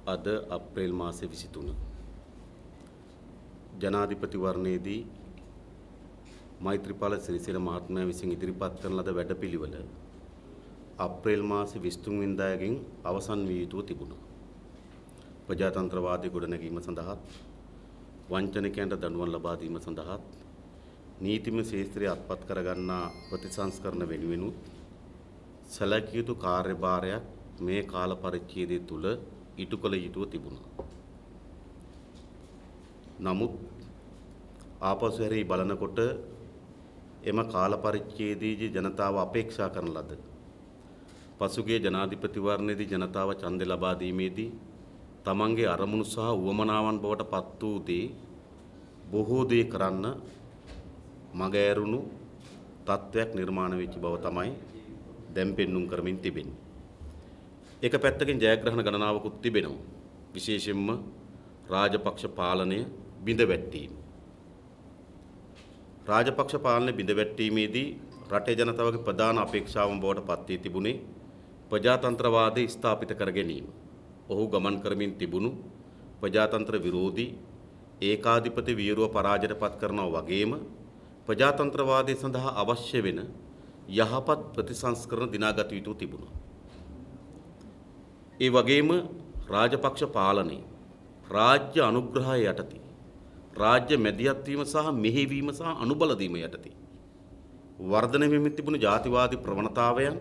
අද අප්‍රේල් මාසේ 23 ජනාධිපතිවරණයේදී මෛත්‍රීපාල සිරිසේන මහත්මයා විසින් ඉදිරිපත් කරන ලද වැඩපිළිවෙල අප්‍රේල් මාසේ 23 වෙනිදාගෙන් අවසන් විය යුතුව තිබුණා. ප්‍රජාතන්ත්‍රවාදී ගොඩනැගීම සඳහා වංචනිකයන්ට දඬුවම් ලබා දීම සඳහා නීතිමය ශාස්ත්‍රය අත්පත් කරගන්නා ප්‍රතිසංස්කරණ වෙනුවෙනුත් සැලකිය යුතු කාර්යභාරයක් මේ කාල පරිච්ඡේදය තුල ඉටු කළ යුතුව තිබුණා. නමුත් ආපසු හැරී බලනකොට එම කාල පරිච්ඡේදයේදී ජනතාව අපේක්ෂා කරන ලද පසුගිය ජනාධිපතිවරණයේදී ජනතාව ඡන්දය ලබා දීමේදී තමන්ගේ අරමුණු සහ උවමනාවන් බවට පත් වූ දේ බොහෝ දේ කරන්න මගහැරුණු තත්ත්වයක් නිර්මාණය වෙච්ච බව තමයි දැන් පෙන්눔 කරමින් තිබෙන්නේ. එක පැත්තකින් ජයග්‍රහණ ගණනාවකුත් තිබෙනවා. විශේෂයෙන්ම රාජපක්ෂ පාලනය බිඳවැටීම. රාජපක්ෂ පාලනය බිඳවැටීමේදී රටේ ජනතාවගේ ප්‍රධාන අපේක්ෂාවන් බවට පත් වී තිබුණේ ප්‍රජාතන්ත්‍රවාදය ස්ථාපිත කර ගැනීම. ඔහු ගමන් කරමින් තිබුණු ප්‍රජාතන්ත්‍ර විරෝධී ඒකාධිපති වීරුව පරාජයට පත් කරනවා වගේම ප්‍රජාතන්ත්‍රවාදය සඳහා අවශ්‍ය වෙන යහපත් ප්‍රතිසංස්කරණ දිනාගත යුතු තිබුණා. ඒ වගේම රාජපක්ෂ පාලනයේ රාජ්‍ය අනුග්‍රහය යටතේ රාජ්‍ය මැදිහත් වීම සහ මෙහෙයවීම සහ අනුබල දීම යටතේ වර්ධනය වෙමින් තිබුණු ජාතිවාදී ප්‍රවණතාවයන්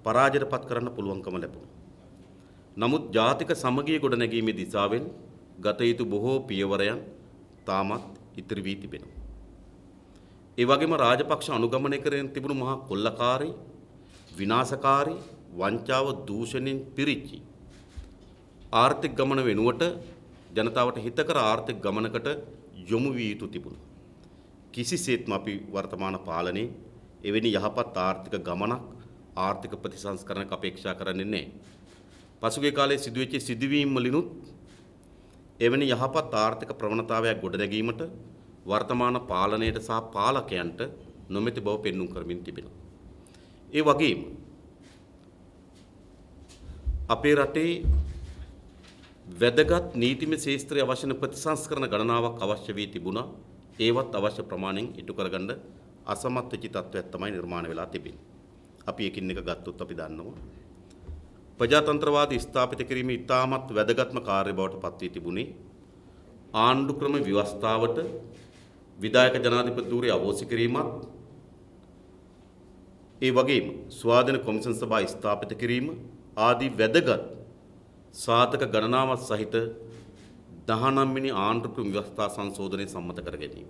පරාජයට පත් කරන්න පුළුවන්කම ලැබුණා. නමුත් ජාතික සමගිය ගොඩනැගීමේ දිශාවෙන් ගත යුතු බොහෝ පියවරයන් තාමත් ඉතිරි වී තිබෙනවා. ඒ වගේම රාජපක්ෂ අනුගමනය කරගෙන තිබුණු මහා කොල්ලකාරී, විනාශකාරී, වංචාව දූෂණයෙන් පිරිච්ච ආර්ථික ගමන වෙනුවට ජනතාවට හිතකර ආර්ථික ගමනකට යොමු විය යුතු තිබුණා. කිසිසේත්ම අපි වර්තමාන පාලනයේ එවැනි යහපත් ආර්ථික ගමනක් ආර්ථික ප්‍රතිසංස්කරණයක් අපේක්ෂා කරන්නේ නැහැ. පසුගිය කාලයේ සිදුවෙච්ච සිදුවීම් වලිනුත් එවැනි යහපත් ආර්ථික ප්‍රවණතාවයක් ගොඩනැගීමට වර්තමාන පාලනයට සහ පාලකයන්ට නොමැති බව පෙන්눔 කරමින් තිබෙනවා. ඒ වගේම අපේ රටේ වැදගත් නීතිමය ශාස්ත්‍රයේ අවශ්‍ය ප්‍රතිසංස්කරණ ගණනාවක් අවශ්‍ය වී තිබුණා. ඒවත් අවශ්‍ය ප්‍රමාණයෙන් ඉටු කරගන්න අසමත් වෙච්ච තත්ත්වයක් තමයි නිර්මාණය වෙලා තිබෙන්නේ. අපි එකින් එක ගත්තොත් අපි දන්නවා ප්‍රජාතන්ත්‍රවාදී ස්ථාපිත කිරීම ඉතාමත් වැදගත්ම කාර්ය බවට පත් වී තිබුණේ ආණ්ඩු ක්‍රම ව්‍යවස්ථාවට විධායක ජනාධිපති ධූරය අවෝසි කිරීමත් ඒ වගේම ස්වාධීන කොමිෂන් සභා ස්ථාපිත කිරීම ආදී වැදගත් සාධක ගණනාවක් සහිත 19 වෙනි ආණ්ඩු ක්‍රම ව්‍යවස්ථා සංශෝධනය සම්මත කර ගැනීම.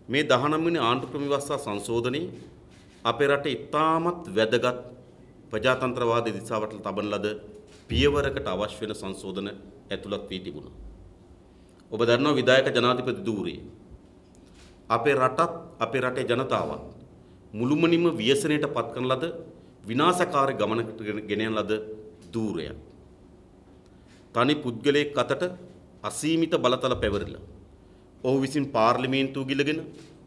මේ 19 වෙනි ආණ්ඩු ක්‍රම ව්‍යවස්ථා සංශෝධනයේ අපේ රටේ ඉතාමත් වැදගත් ප්‍රජාතන්ත්‍රවාදී දිශාවට තබන ලද පියවරකට අවශ්‍ය වෙන සංශෝධන ඇතුළත් වී තිබුණා. ඔබ දන්නවා විධායක ජනාධිපති ධූරය අපේ රටත් අපේ රටේ ජනතාවත් මුළුමනින්ම ව්‍යසනයට පත් කරන ලද විනාශකාරී ගමනකට ගෙන යන ලද ධූරයක්. තනි පුද්ගලයෙක් අතට අසීමිත බලතල පැවරිලා ඔහු විසින් පාර්ලිමේන්තුව ගිලගෙන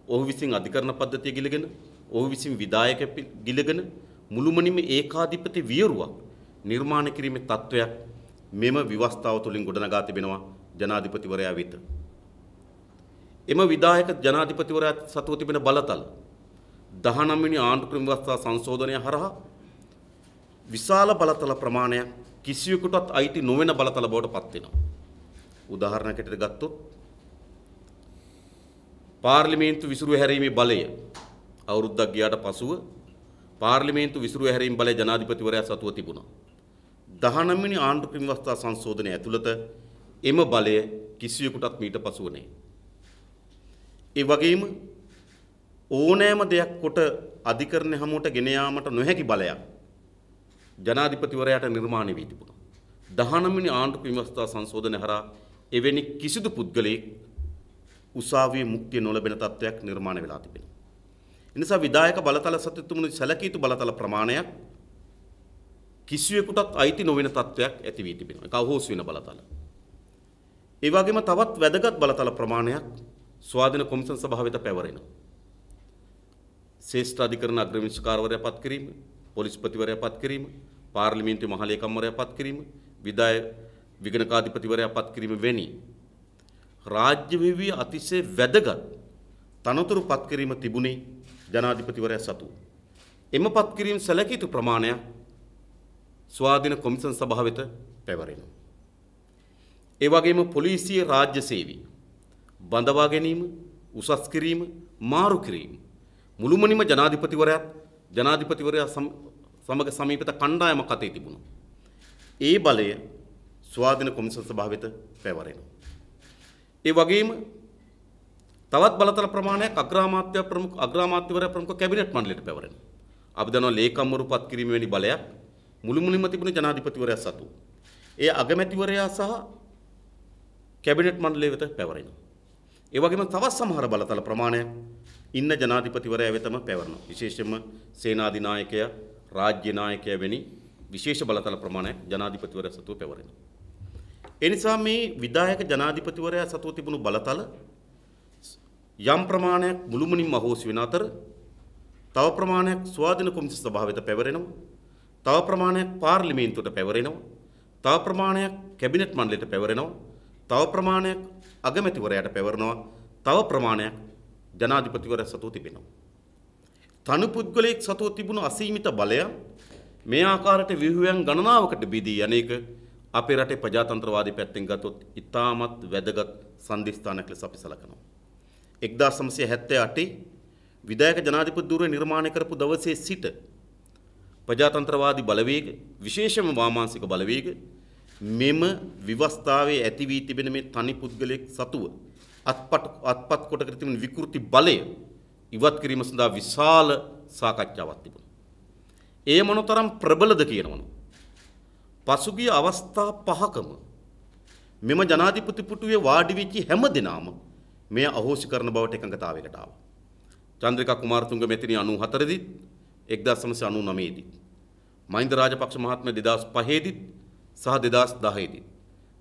ඔහු විසින් අධිකරණ පද්ධතිය ගිලගෙන ඔහු විසින් විධායක ගිලගෙන මුළුමනින්ම ඒකාධිපති වියරුවක් නිර්මාණය කිරීමේ තත්වයක් මෙම ව්‍යවස්ථාව තුළින් ගොඩනගා තිබෙනවා ජනාධිපතිවරයා වෙත. එම විධායක ජනාධිපතිවරයා සතුව තිබෙන බලතල 19 වෙනි ආණ්ඩු ක්‍රම ව්‍යවස්ථා සංශෝධනය හරහා විශාල බලතල ප්‍රමාණයක් කිසියෙකුටත් අයිති නොවන බලතල බවට පත් වෙනවා. උදාහරණයකට ගත්තොත් පාර්ලිමේන්තු විසිරුව හැරීමේ බලය අවුරුද්දක් ගියාට පසුව පාර්ලිමේන්තු විසිරුව හැරීම බලය ජනාධිපතිවරයා සතුව තිබුණා. 19 වෙනි ආණ්ඩු ක්‍රම ව්‍යවස්ථා සංශෝධනය ඇතුළත එම බලය කිසියෙකුටත් මීට පසුව නැහැ. ඒ වගේම ඕනෑම දෙයක් කොට අධිකරණ හැමෝට ගෙන යාමට නොහැකි බලයක් ජනාධිපතිවරයාට නිර්මාණය වී තිබුණා. 19 වෙනි ආණ්ඩු ක්‍රම ව්‍යවස්ථා සංශෝධනය හරහා එවැනි කිසිදු පුද්ගලයෙක් උසාවියේ මුක්තිය නොලැබෙන තත්ත්වයක් නිර්මාණය වෙලා තිබෙනවා. එනිසා විධායක බලතල සතුතුමුණු සැලකිය යුතු බලතල ප්‍රමාණයක් කිසියෙකුටත් අයිති නොවන තත්ත්වයක් ඇති වී තිබෙනවා. ඒක අහෝස් වෙන බලතල. ඒ වගේම තවත් වැදගත් බලතල ප්‍රමාණයක් ස්වාධීන කොමිෂන් සභාව වෙත පැවරෙනවා. ශ්‍රේෂ්ඨ අධිකරණ අග්‍රවිනිශ්චයකාරවරයා පත් කිරීම, පොලිස්පතිවරයා පත් කිරීම, පාර්ලිමේන්තු මහලේකම්වරයා පත් කිරීම විගණකාධිපතිවරයා පත් කිරීම වැනි රාජ්‍ය විවි අතිශය වැදගත් තනතුරු පත් කිරීම තිබුණේ ජනාධිපතිවරයා සතු. එම පත් කිරීම සැලකිය යුතු ප්‍රමාණයක් ස්වාධීන කොමිසම් සභාව වෙත පැවරෙනවා. ඒ වගේම පොලිසිය රාජ්‍ය සේවී බඳවා ගැනීම, උසස් කිරීම, මාරු කිරීම මුළුමනින්ම ජනාධිපතිවරයා සමග සමීපත කණ්ඩායමක් අතේ තිබුණා. ඒ බලය ස්වාධීන කොමිසම් සභාව වෙත පැවරෙනවා. ඒ වගේම තවත් බලතල ප්‍රමාණයක් අග්‍රාමාත්‍යවරයා ප්‍රමුඛ කැබිනට් මණ්ඩලයට පැවරෙනවා. අපි දන්නවා ලේකම්වරු පත් කිරීම වැනි බලයක් මුළුමනින්ම තිබුණ ජනාධිපතිවරයා සතු. ඒ අගමැතිවරයා සහ කැබිනට් මණ්ඩලය වෙත පැවරෙනවා. ඒ වගේම තවත් සමහර බලතල ප්‍රමාණයක් ඉන්න ජනාධිපතිවරයා වෙතම පැවරෙනවා. විශේෂයෙන්ම සේනාධිනායකයා, රාජ්‍ය නායකයා වැනි විශේෂ බලතල ප්‍රමාණයක් ජනාධිපතිවරයා සතුව පැවරෙනවා. ඒ නිසා මේ විධායක ජනාධිපතිවරයා සතුව තිබුණු බලතල යම් ප්‍රමාණයක් මුළුමනින්ම අහෝසි වෙන අතර තව ප්‍රමාණයක් ස්වාධීන කොමිසම් සභාව වෙත පැවරෙනවා. තව ප්‍රමාණයක් පාර්ලිමේන්තුවට පැවරෙනවා. තව ප්‍රමාණයක් කැබිනට් මණ්ඩලයට පැවරෙනවා. තව ප්‍රමාණයක් අගමැතිවරයාට පැවරෙනවා. තව ප්‍රමාණයක් ජනාධිපතිවරයා සතුව තිබෙනවා. තනු පුද්ගලයෙක් සතුව තිබුණු අසීමිත බලය මේ ආකාරයට ව්‍යුහයන් ගණනාවකට බෙදී අනේක අපේ රටේ ප්‍රජාතන්ත්‍රවාදී පැත්තෙන් ගත්තොත් ඉතාමත් වැදගත් සන්ධිස්ථානයක් ලෙස අපි සලකනවා. 1978 විධායක ජනාධිපති ධූරය නිර්මාණය කරපු දවසේ සිට ප්‍රජාතන්ත්‍රවාදී බලවේග විශේෂම වාමාංශික බලවේග මෙම විවස්ථාවේ ඇති වී තිබෙන මේ තනි පුද්ගලයෙක් සතුව අත්පත් කොට කර තිබෙන විකෘති බලය ඉවත් කිරීම සඳහා විශාල සාකච්ඡාවක් තිබුණා. ඒ මොනතරම් ප්‍රබලද කියනවනේ. පසුගිය අවස්ථා පහකම මෙම ජනාධිපති පුටුවේ වාඩි වෙච්ච හැම දිනම මේ අහෝසි කරන බවට එකඟතාවයකට ආවා. චන්ද්‍රිකා කුමාරතුංග මෙතනිය 94 දිත් 1999 දිත් මහින්ද රාජපක්ෂ මහත්මයා 2005 දිත් සහ 2010 දිත්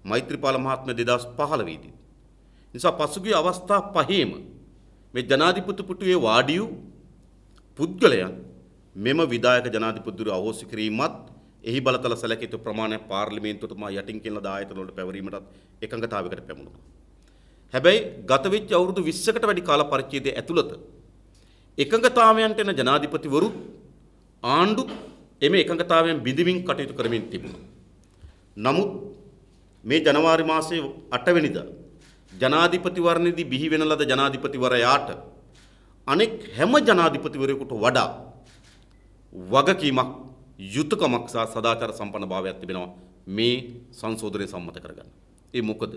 මෛත්‍රීපාල මහත්මයා 2015 දිත් නිසා පසුගිය අවස්ථා පහේම මේ ජනාධිපති පුටුවේ වාඩි වූ පුද්ගලයන් මෙම විධායක ජනාධිපති ධූරය අහෝසි කිරීමත් එහි බලතල සැලකිය ප්‍රමාණය පාර්ලිමේන්තුවට මා යටින් කියන දායතන වලට පැවරීමටත් එකඟතාවයකට පැමුණුණා. හැබැයි ගත වෙච්ච අවුරුදු 20කට වැඩි කාල පරිච්ඡේදය ඇතුළත එකඟතාවයන්ට එන ජනාධිපතිවරු ආණ්ඩු එමේ එකඟතාවයන් බිඳිමින් කටයුතු කරමින් තිබුණා. නමුත් මේ ජනවාරි මාසයේ 8 වෙනිදා ජනාධිපතිවරණයේදී බිහි වෙන ලද ජනාධිපතිවරයාට අනෙක් හැම ජනාධිපතිවරයෙකුට වඩා වගකීමක් යුතුයකමක් සහ සදාචාර සම්පන්න භාවයක් තිබෙනවා මේ සංශෝධනය සම්මත කරගන්න. ඒ මොකද?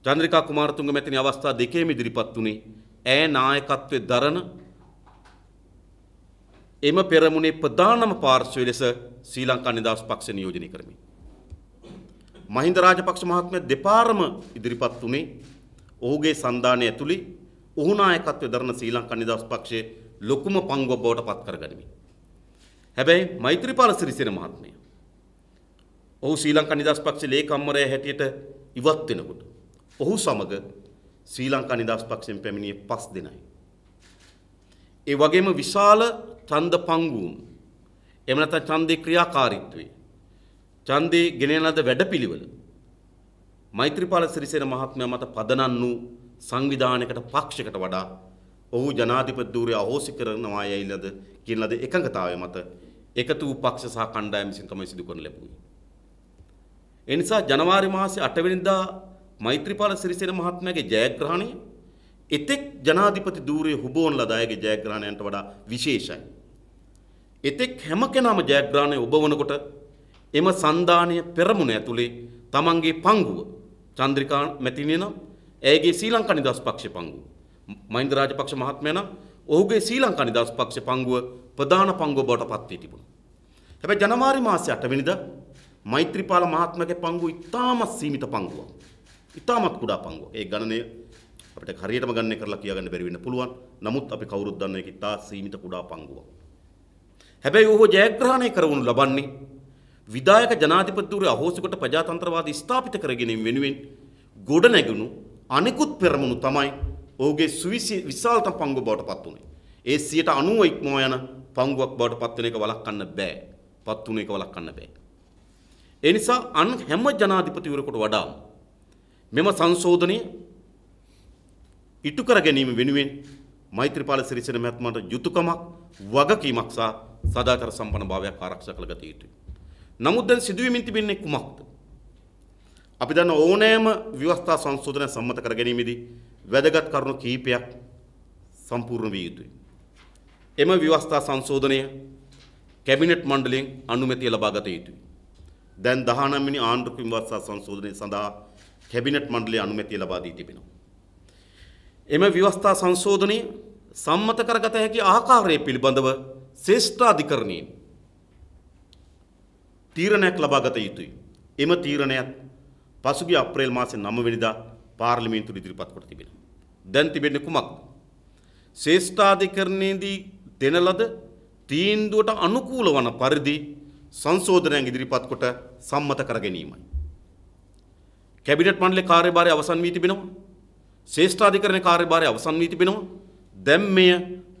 චන්ද්‍රිකා කුමාරතුංග මැතිනි අවස්ථා දෙකේම ඉදිරිපත් වුණේ ඈ නායකත්වයේ දරන එම පෙරමුණේ ප්‍රධානම පාර්ශ්වය ලෙස ශ්‍රී ලංකා නිදහස් පක්ෂ නියෝජනය කරමින්. මහින්ද රාජපක්ෂ මහත්මයා දෙපාරම ඉදිරිපත් වුණේ ඔහුගේ සන්ධානය ඇතුළේ ඔහු නායකත්වයේ දරන ශ්‍රී ලංකා නිදහස් පක්ෂයේ ලොකුම පංගුවක් බවට පත් කරගනිමින්. හැබැයි මෛත්‍රීපාල සිරිසේන මහත්මයා ඔහු ශ්‍රී ලංකා නිදහස් පක්ෂයේ ලේකම්වරයා හැටියට ඉවත් වෙනකොට ඔහු සමග ශ්‍රී ලංකා නිදහස් පක්ෂයෙන් පැමිණියේ 5 දෙනයි. ඒ වගේම විශාල ඡන්ද පංගුවුන් එහෙම නැත්නම් ඡන්දේ ක්‍රියාකාරීත්වයේ ඡන්දේ ගෙනෙන ලද වැඩපිළිවෙල මෛත්‍රීපාල සිරිසේන මහත්මයා මත පදනම් වූ සංවිධානයකට පක්ෂයකට වඩා ඔහු ජනාධිපති ධූරය අහෝසි කරනවා යයිලද කියන ලද එකඟතාවය මත එකතු වූ පක්ෂ සහ කණ්ඩායම් විසින් තමයි සිදු කරන ලැබුණේ. ඒ නිසා ජනවාරි මාසයේ 8 වෙනිදා මෛත්‍රීපාල සිරිසේන මහත්මයාගේ ජයග්‍රහණය එතෙක් ජනාධිපති ධූරයේ හුබවන ලද අයගේ ජයග්‍රහණයන්ට වඩා විශේෂයි. එතෙක් හැම කෙනාම ජයග්‍රහණය ඔබවනකොට එම සන්ධානීය පෙරමුණ ඇතුලේ තමන්ගේ පංගුව චන්ද්‍රිකා මැතිණිය නම් ඇයගේ ශ්‍රී ලංකා නිදහස් පක්ෂයේ පංගුව මහින්ද රාජපක්ෂ මහත්මයා නම් ඔහුගේ ශ්‍රී ලංකා නිදහස් පක්ෂයේ පංගුව ප්‍රධාන පංගුව බවට පත් වී තිබුණා. හැබැයි ජනවාරි මාසයේ 8 වෙනිදා මෛත්‍රීපාල මහත්මයාගේ පංගුව ඉතාමත් සීමිත පංගුවක්. ඉතාමත් කුඩා පංගුවක්. ඒ ගණනය අපිට හරියටම ගණනය කරලා කියාගන්න බැරි වෙන්න පුළුවන්. නමුත් අපි කවුරුත් දන්න එක ඉතා සීමිත කුඩා පංගුවක්. හැබැයි ඔහු ජයග්‍රහණය කරවනු ලබන්නේ විධායක ජනාධිපති ධූරය අහෝසි කොට ප්‍රජාතන්ත්‍රවාදී ස්ථාපිත කර ගැනීම වෙනුවෙන් ගොඩ නැගුණු අනිකුත් පෙරමුණු තමයි ඔහුගේ විශාලතම පංගුව බවට පත් වුණේ. ඒ 90% ඉක්මවා යන පංගුවක් බවට පත් වෙන එක වළක්වන්න බෑ. පත් වුණ එක වළක්වන්න බෑ. ඒ නිසා අන් හැම ජනාධිපතිවරයෙකුට වඩා මෙම සංශෝධනය ඉටු කර ගැනීම වෙනුවෙන් මෛත්‍රීපාල සිරිසේන මහත්මයාට යුතුයකමක් වගකීමක් සහ සදාචාර සම්පන්න භාවයක් ආරක්ෂා කළ ගත යුතුයි. නමුත් දැන් සිදුවෙමින් තිබෙන්නේ කුමක්ද? අපි දන්න ඕනෑම ව්‍යවස්ථා සංශෝධනය සම්මත කර ගැනීමේදී වැදගත් කරුණු කිහිපයක් සම්පූර්ණ විය යුතුයි. එම ව්‍යවස්ථා සංශෝධනය කැබිනට් මණ්ඩලයෙන් අනුමැතිය ලබා ගත යුතුයි. දැන් 19 වෙනි ආණ්ඩුක්‍රම ව්‍යවස්ථා සංශෝධනය සඳහා කැබිනට් මණ්ඩලයේ අනුමැතිය ලබා දී තිබෙනවා. එම ව්‍යවස්ථා සංශෝධනය සම්මත කරගත හැකි ආකාරය පිළිබඳව ශ්‍රේෂ්ඨාධිකරණයෙන් තීරණයක් ලබා ගත යුතුයි. එම තීරණයත් පසුගිය අප්‍රේල් මාසේ 9 වෙනිදා පාර්ලිමේන්තුවට ඉදිරිපත් කොට තිබෙනවා. දැන් තිබෙන්නේ කුමක්ද? ශ්‍රේෂ්ඨාධිකරණයේදී දෙන ලද තීන්දුවට අනුකූල වන පරිදි සංශෝධනයන් ඉදිරිපත් කොට සම්මත කර ගැනීමයි. කැබිනට් මණ්ඩලයේ කාර්යභාරය අවසන් වී තිබෙනවා. ශ්‍රේෂ්ඨාධිකරණයේ කාර්යභාරය අවසන් වී තිබෙනවා. දැන් මෙය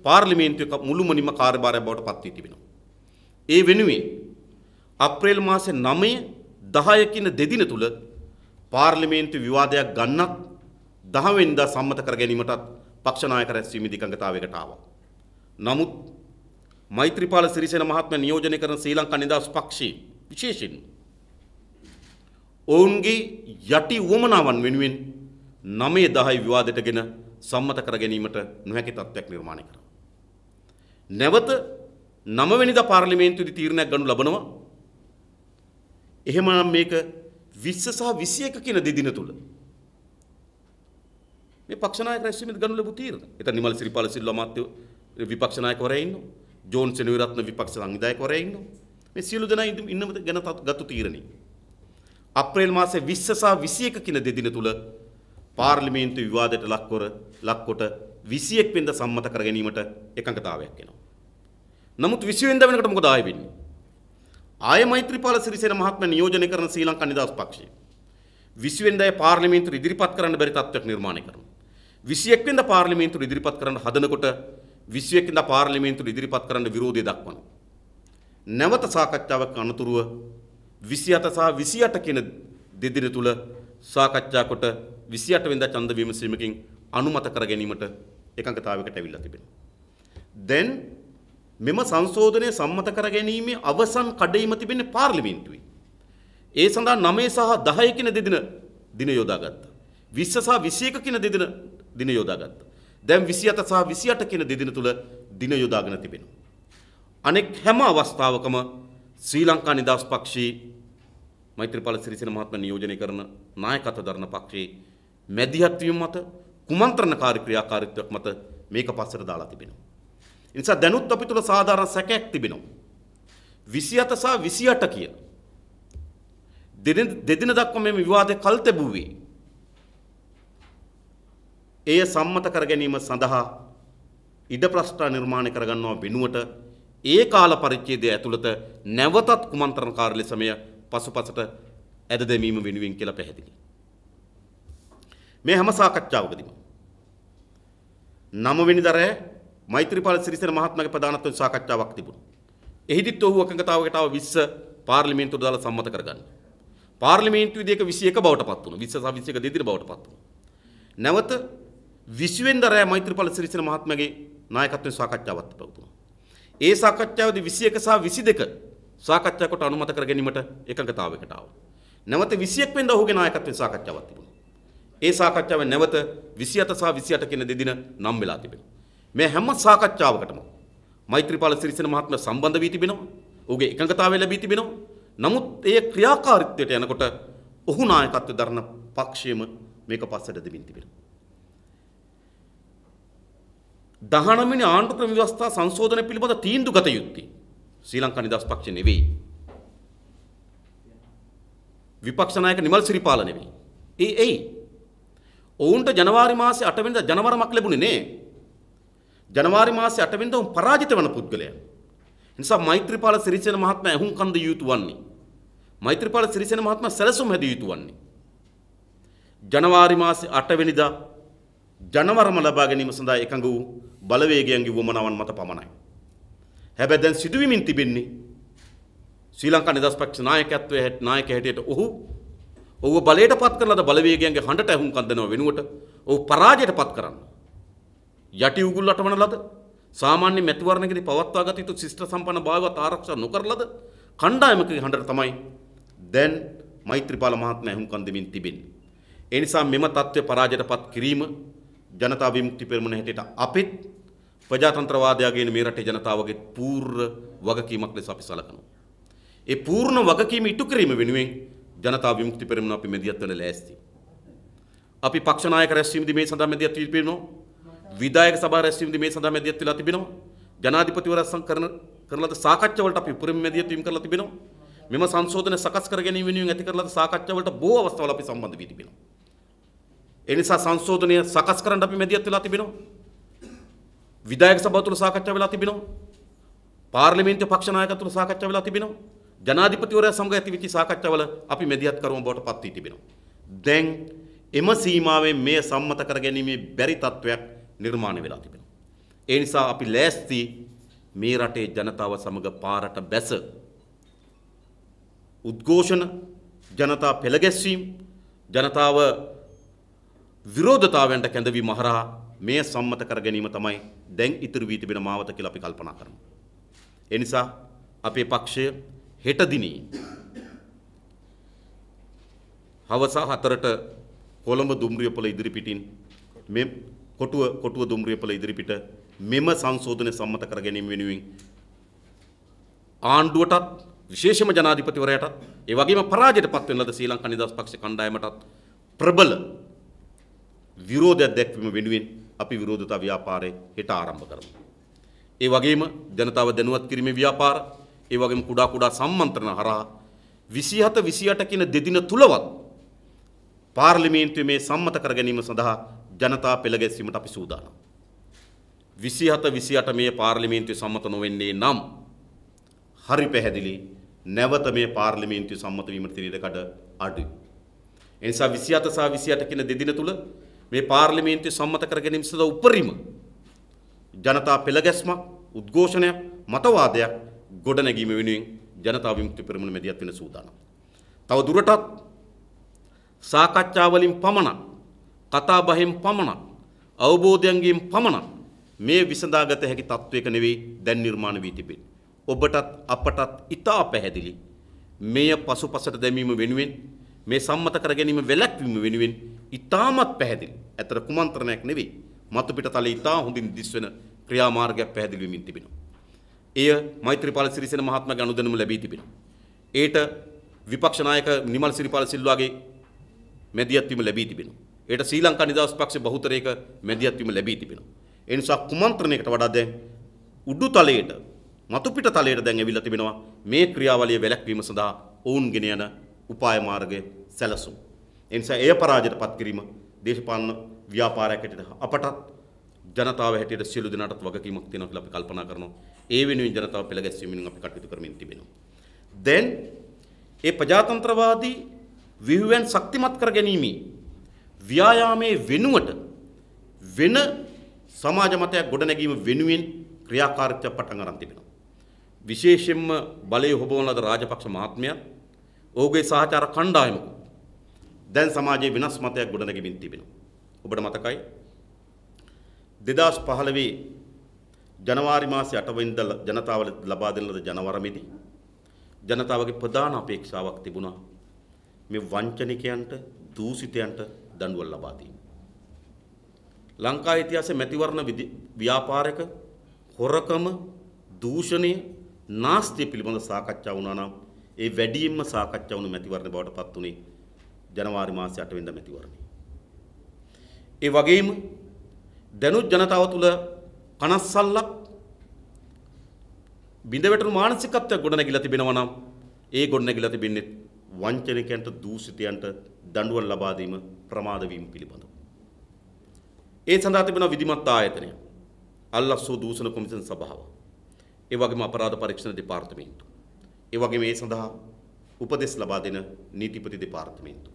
පාර්ලිමේන්තුවේ මුළුමනින්ම කාර්යභාරයක් බවට පත් වී තිබෙනවා. ඒ වෙනුවෙන් අප්‍රේල් මාසේ 9 10 කින දෙදින තුල පාර්ලිමේන්තු විවාදයක් ගන්නත් 10 වෙනිදා සම්මත කර ගැනීමටත් පක්ෂ නායක රැස්වීමේදී එකඟතාවයකට ආවා. නමුත් මෛත්‍රීපාල සිරිසේන මහත්මයා නියෝජනය කරන ශ්‍රී ලංකා නිදහස් පක්ෂයේ විශේෂයෙන් ඔවුන්ගේ යටි උවමනාවන් වෙනුවෙන් 9-10 විවාදයටගෙන සම්මත කර ගැනීමට නොහැකි තත්ත්වයක් නිර්මාණය කරනවා. නැවත 9 වෙනිදා පාර්ලිමේන්තුවේදී තීරණයක් ගනු ලබනවා. එහෙමනම් මේක 20 සහ 21 කියන දෙදින තුල මේ පක්ෂ නායක රැස්වීමේදී ගනු ලැබු තීරණ. එතන නිමල් සිරිපාල සිල්වා මහත්තයෝ විපක්ෂ නායකවරයා ඉන්නවා. ජෝන් සෙනවිරත්න විපක්ෂ සංවිධායකවරයා ඉන්නවා. මේ සියලු දෙනා ඉන්නම ගැන ගත්තු තීරණේ. අප්‍රේල් මාසේ 20 සහ 21 කියන දෙදින තුල පාර්ලිමේන්තු විවාදයට ලක්කොට 21 වෙනිදා සම්මත කර ගැනීමට එකඟතාවයක් එනවා. නමුත් 20 වෙනිදා වෙනකොට මොකද ආයෙ වෙන්නේ? ආය මෛත්‍රීපාල සිරිසේන මහත්මයා නියෝජනය කරන ශ්‍රී ලංකා නිදහස් පක්ෂය 20 වෙනිදා පාර්ලිමේන්තුවට ඉදිරිපත් කරන්න බැරි තත්ත්වයක් නිර්මාණය කරනවා. 21 වෙනිදා පාර්ලිමේන්තුවට ඉදිරිපත් කරන්න හදනකොට 21 වෙනිදා පාර්ලිමේන්තුවට ඉදිරිපත් කරන්න විරෝධය දක්වනවා. නැවත සාකච්ඡාවක් අනතුරුව 27 සහ 28 කියන දෙදින තුල සාකච්ඡා කොට 28 වෙනිදා ඡන්ද විමසීමකින් අනුමත කර ගැනීමට එකඟතාවයකට ඇවිල්ලා තිබෙනවා. දැන් මෙම සංශෝධනය සම්මත කර ගැනීමේ අවසන් කඩයිම තිබෙන්නේ පාර්ලිමේන්තුවේ. ඒ සඳහා 9 සහ 10 කියන දින යොදාගත්තා. 20 සහ 21 කියන දින යොදාගත්තා. දැන් 27 සහ 28 කියන දෙදින තුල දින යොදාගෙන තිබෙනවා. අනෙක් හැම අවස්ථාවකම ශ්‍රී ලංකා නිදහස් පක්ෂයේ මෛත්‍රීපාල සිරිසේන මහත්මයා නියෝජනය කරන නායකත්ව දරන පක්ෂයේ මැදිහත් වීම මත කුමන්ත්‍රණකාරී ක්‍රියාකාරීත්වයක් මත මේක පස්සට දාලා තිබෙනවා. ඒ නිසා දැනුත් අපි තුල සාධාරණ සැකයක් තිබෙනවා. 27 සහ 28 කිය දෙදින දක්වා මේ විවාදය කල් තැබුවේ එය සම්මත කර ගැනීම සඳහා ඉඩ ප්‍රස්ථා නිර්මාණය කර ගන්නවා වෙනුවට ඒ කාල පරිච්ඡේදය ඇතුළත නැවතත් කුමන්ත්‍රණකාරී ලෙස මෙය පසුපසට ඇද දැමීම වෙනුවෙන් කියලා පැහැදිලි. මේ හැම සාකච්ඡාවකදීම 9 වෙනිදා රෑ මෛත්‍රීපාල සිරිසේන මහත්මයාගේ ප්‍රධානත්වයෙන් සාකච්ඡාවක් තිබුණා. එහිදීත් ඔහු එකඟතාවයකට ආව 20 පාර්ලිමේන්තුවට දාලා සම්මත කරගන්න. පාර්ලිමේන්තුවේදී ඒක 21 බවට පත් වුණා. 20 සහ 21 දෙදින බවට පත් වුණා. නැවත 20 වෙනිදා රෑ මෛත්‍රීපාල සිරිසේන මහත්මයාගේ නායකත්වයෙන් සාකච්ඡාවක් පැවතුණා. ඒ සාකච්ඡාවේදී 21 සහ 22 සාකච්ඡා කොට අනුමත කර ගැනීමට එකඟතාවයකට ආවා. නැවත 21 වෙනිදා ඔහුගේ නායකත්වයෙන් සාකච්ඡාවක් තිබුණා. ඒ සාකච්ඡාවෙන් නැවත 27 සහ 28 කියන දෙදින නම් වෙලා තිබෙනවා. මේ හැම සාකච්ඡාවකටම මෛත්‍රීපාල සිරිසේන මහත්මයා සම්බන්ධ වී තිබෙනවා. ඔහුගේ එකඟතාවය ලැබී තිබෙනවා. නමුත් ඒ ක්‍රියාකාරීත්වයට යනකොට ඔහු නායකත්වය දරන පක්ෂයම මේක පස්සට දෙමින් තිබෙනවා. 19 වෙනි ආණ්ඩුක්‍රම ව්‍යවස්ථා සංශෝධනය පිළිබඳ තීන්දුව ගත යුත්තේ ශ්‍රී ලංකා නිදහස් පක්ෂය නෙවෙයි. විපක්ෂ නායක නිමල් සිරිපාල නෙවෙයි. එයි ඔවුන්ට ජනවාරි මාසේ 8 වෙනිදා ජනවරමක් ලැබුණේ නේ. ජනවාරි මාසේ 8 වෙනිදා උන් පරාජිත වන පුද්ගලයා. නිසා මෛත්‍රීපාල සිරිසේන මහත්මයා එහුම් කන්ද යුතු වන්නේ. මෛත්‍රීපාල සිරිසේන මහත්මයා සැලසුම් හැදිය යුතු වන්නේ. ජනවාරි මාසේ 8 වෙනිදා ජනවරම ලබා ගැනීම සඳහා එකඟ වූ බලවේගයන්ගේ වමනාවන් මත පමණයි. හැබැයි දැන් සිදුවීමින් තිබෙන්නේ ශ්‍රී ලංකා නිදහස් පක්ෂ නායකත්වයේ නායක හැටියට ඔහු බලයට පත් කරලාද බලවේගයන්ගේ හඬට ඇහුම්කන් දෙනව වෙනුවට ඔහු පරාජයට පත් කරන්න යටි උගුල් අටවන ලද සාමාන්‍ය මැතිවරණයකදී පවත්වා ගත යුතු ශිෂ්ට සම්පන්න භාවයත් ආරක්ෂා නොකරලද කණ්ඩායමකගේ හඬට තමයි දැන් මෛත්‍රීපාල මහත්මයා ඇහුම්කන් දෙමින් තිබෙන්නේ. ඒ නිසා මෙම තත්ත්වය පරාජයට පත් කිරීම ජනතා විමුක්ති පෙරමුණ හැටියට අපිත් ප්‍රජාතන්ත්‍රවාදයගෙන මේ රටේ ජනතාවගේ පූර්ව වගකීමක් ලෙස අපි සලකනවා. ඒ පූර්ණ වගකීම ඉටු කිරීම වෙනුවෙන් ජනතා විමුක්ති පෙරමුණ අපි මෙදියත් වෙන ලෑස්ති. අපි පක්ෂ නායක රැස්වීමදී මේ සඳහා මෙදියත් තිබෙනවා. විධායක සභා රැස්වීමදී මේ සඳහා මෙදියත් වෙලා තිබෙනවා. ජනාධිපතිවරයා කරන ලද සාකච්ඡා වලට අපි උපරිම මෙදියත් වීම කරලා තිබෙනවා. මෙම සංශෝධන සකස් කර ගැනීම වෙනුවෙන් ඇති කරන ලද සාකච්ඡා වලට බොහෝ අවස්ථාවල අපි සම්බන්ධ වී තිබෙනවා. ඒ නිසා සංශෝධනය සකස් කරන්න අපි මෙදියත් වෙලා තිබෙනවා. විධායක සභාව තුළ සාකච්ඡා වෙලා තිබෙනවා. පාර්ලිමේන්තුවේ පක්ෂ නායකත්ව තුළ සාකච්ඡා වෙලා තිබෙනවා. ජනාධිපතිවරයා සමග ඇතිවෙච්ච සාකච්ඡාවල අපි මෙදියත් කරුවන් බවට පත් වී තිබෙනවා. දැන් එම සීමාවෙන් මෙය සම්මත කර ගැනීමේ බැරි තත්වයක් නිර්මාණය වෙලා තිබෙනවා. ඒ නිසා අපි ලෑස්ති මේ රටේ ජනතාව සමග පාරට බැස උද්ඝෝෂණ ජනතා පෙළගැස්වීම ජනතාව විරෝධතාවයන්ට කැඳවීම හරහා මේ සම්මත කර ගැනීම තමයි දැන් ඉතුරු වී තිබෙන මාවත කියලා අපි කල්පනා කරනවා. ඒ නිසා අපේ පක්ෂය හෙට දිනේ හවස 4ට කොළඹ දුම්රියපොළ ඉදිරිපිටින් මේ කොටුව දුම්රියපොළ ඉදිරිපිට මෙම සංශෝධනය සම්මත කර ගැනීම වෙනුවෙන් ආණ්ඩුවටත් විශේෂම ජනාධිපතිවරයාටත් ඒ වගේම පරාජයට පත් වෙන ලද ශ්‍රී ලංකා නිදහස් පක්ෂ කණ්ඩායමටත් ප්‍රබල විරෝධයක් දැක්වීම වෙනුවෙන් අපි විරෝධතා ව්‍යාපාරය හෙට ආරම්භ කරමු. ඒ වගේම ජනතාව දැනුවත් කිරීමේ ව්‍යාපාර ඒ වගේම කුඩා සම්මන්ත්‍රණ හරහා 27 28 කියන දෙදින තුලවත් පාර්ලිමේන්තුවේ මේ සම්මත කර ගැනීම සඳහා ජනතා පෙළ ගැස්වීමට අපි සූදානම්. 27 28 මේ පාර්ලිමේන්තුවේ සම්මත නොවෙන්නේ නම් හරි පැහැදිලි නැවත මේ පාර්ලිමේන්තුවේ සම්මත වීමට තියෙන ඉඩකඩ අඩුයි. ඒ නිසා 27 සහ 28 කියන දෙදින තුල මේ පාර්ලිමේන්තුවේ සම්මත කර ගැනීම සඳහා උපරිම ජනතා පෙළ ගැස්මක් උද්ඝෝෂණයක් මතවාදයක් ගොඩනැගීම වෙනුවෙන් ජනතා විමුක්ති පෙරමුණ මෙදියත් වෙන සූදානම්. තව දුරටත් සාකච්ඡා වලින් පමණක් කතා බහෙන් පමණක් අවබෝධයන්ගෙන් පමණක් මේ විසඳාගත හැකි තත්වයක නෙවෙයි දැන් නිර්මාණය වී තිබෙන්නේ. ඔබටත් අපටත් ඉතා පැහැදිලි මෙය පසුපසට දැමීම වෙනුවෙන් මේ සම්මත කර ගැනීම වැළැක්වීම වෙනුවෙන් ඉතාමත් පැහැදිලි. ඇතර කුමන්ත්‍රණයක් නෙවෙයි. මතු පිටතලේ ඉතා හොඳින් දිස්වෙන ක්‍රියාමාර්ගයක් පැහැදිලි වෙමින් තිබෙනවා. එය මෛත්‍රීපාල සිරිසේන මහත්මයාගේ අනුදැනුම ලැබී තිබෙනවා. ඒට විපක්ෂ නායක නිමල් සිරිපාල සිල්වාගේ මැදිහත් වීම ලැබී තිබෙනවා. ඒට ශ්‍රී ලංකා නිදහස් පක්ෂ බහුතරයක මැදිහත් වීම ලැබී තිබෙනවා. ඒ නිසා කුමන්ත්‍රණයකට වඩා දැන් උඩු තලයට මතු පිට තලයට දැන් ඇවිල්ලා තිබෙනවා මේ ක්‍රියාවලිය වැළැක්වීම සඳහා ඔවුන් ගෙන යන උපාය මාර්ගය සැලසුම්. ඒ නිසා එය පරාජයට පත් කිරීම දේශපාලන ව්‍යාපාරයක් හැටියට අපටත් ජනතාව හැටියට සියලු දෙනාටත් වගකීමක් තියෙනවා කියලා අපි කල්පනා කරනවා. ඒ වෙනුවෙන් ජනතාව පෙළ ගැස්වීමෙන් අපි කටයුතු කරමින් තිබෙනවා. දැන් ඒ ප්‍රජාතන්ත්‍රවාදී ව්‍යුහයන් ශක්තිමත් කර ගැනීමේ ව්‍යායාමයේ වෙනුවට වෙන සමාජ මතයක් ගොඩනැගීම වෙනුවෙන් ක්‍රියාකාරීත්වය පටන් අරන් තිබෙනවා. විශේෂයෙන්ම බලය හොබවන ලද රාජපක්ෂ මහත්මයා ඔහුගේ සහචාර කණ්ඩායම දැන් සමාජයේ වෙනස් මතයක් ගොඩනැගෙමින් තිබෙනවා. ඔබට මතකයි 2015 ජනවාරි මාසයේ 8 වෙනිදා ජනතාවට ලබා දෙන ලද ජනවරමේදී ජනතාවගේ ප්‍රධාන අපේක්ෂාවක් තිබුණා මේ වංචනිකයන්ට දූෂිතයන්ට දඬුවම් ලබා දීම. ලංකා ඉතිහාසයේ මැතිවරණ ව්‍යාපාරයක හොරකම දූෂණය නාස්තිය පිළිබඳ සාකච්ඡා වුණා නම් ඒ වැඩියෙන්ම සාකච්ඡා වුණු මැතිවරණ බවට පත් වුණේ ජනවාරි මාසයේ 8 වෙනිදා මැතිවරණය. ඒ වගේම දැනුත් ජනතාව තුළ කනස්සල්ලක් බිඳවැටුණු මානසිකත්වයක් ගොඩනැගිලා තිබෙනවා නම් ඒ ගොඩනැගිලා තිබෙන්නේ වංචනිකයන්ට දූෂිතයන්ට දඬුවම් ලබා දීම ප්‍රමාද වීම පිළිබඳව. ඒ සඳහා තිබෙන විධිමත් ආයතනය අල්ලස්සෝ දූෂණ කොමිෂන් සභාව. ඒ වගේම අපරාධ පරීක්ෂණ දෙපාර්තමේන්තුව. ඒ වගේම ඒ සඳහා උපදෙස් ලබා දෙන නීතිපති දෙපාර්තමේන්තුව.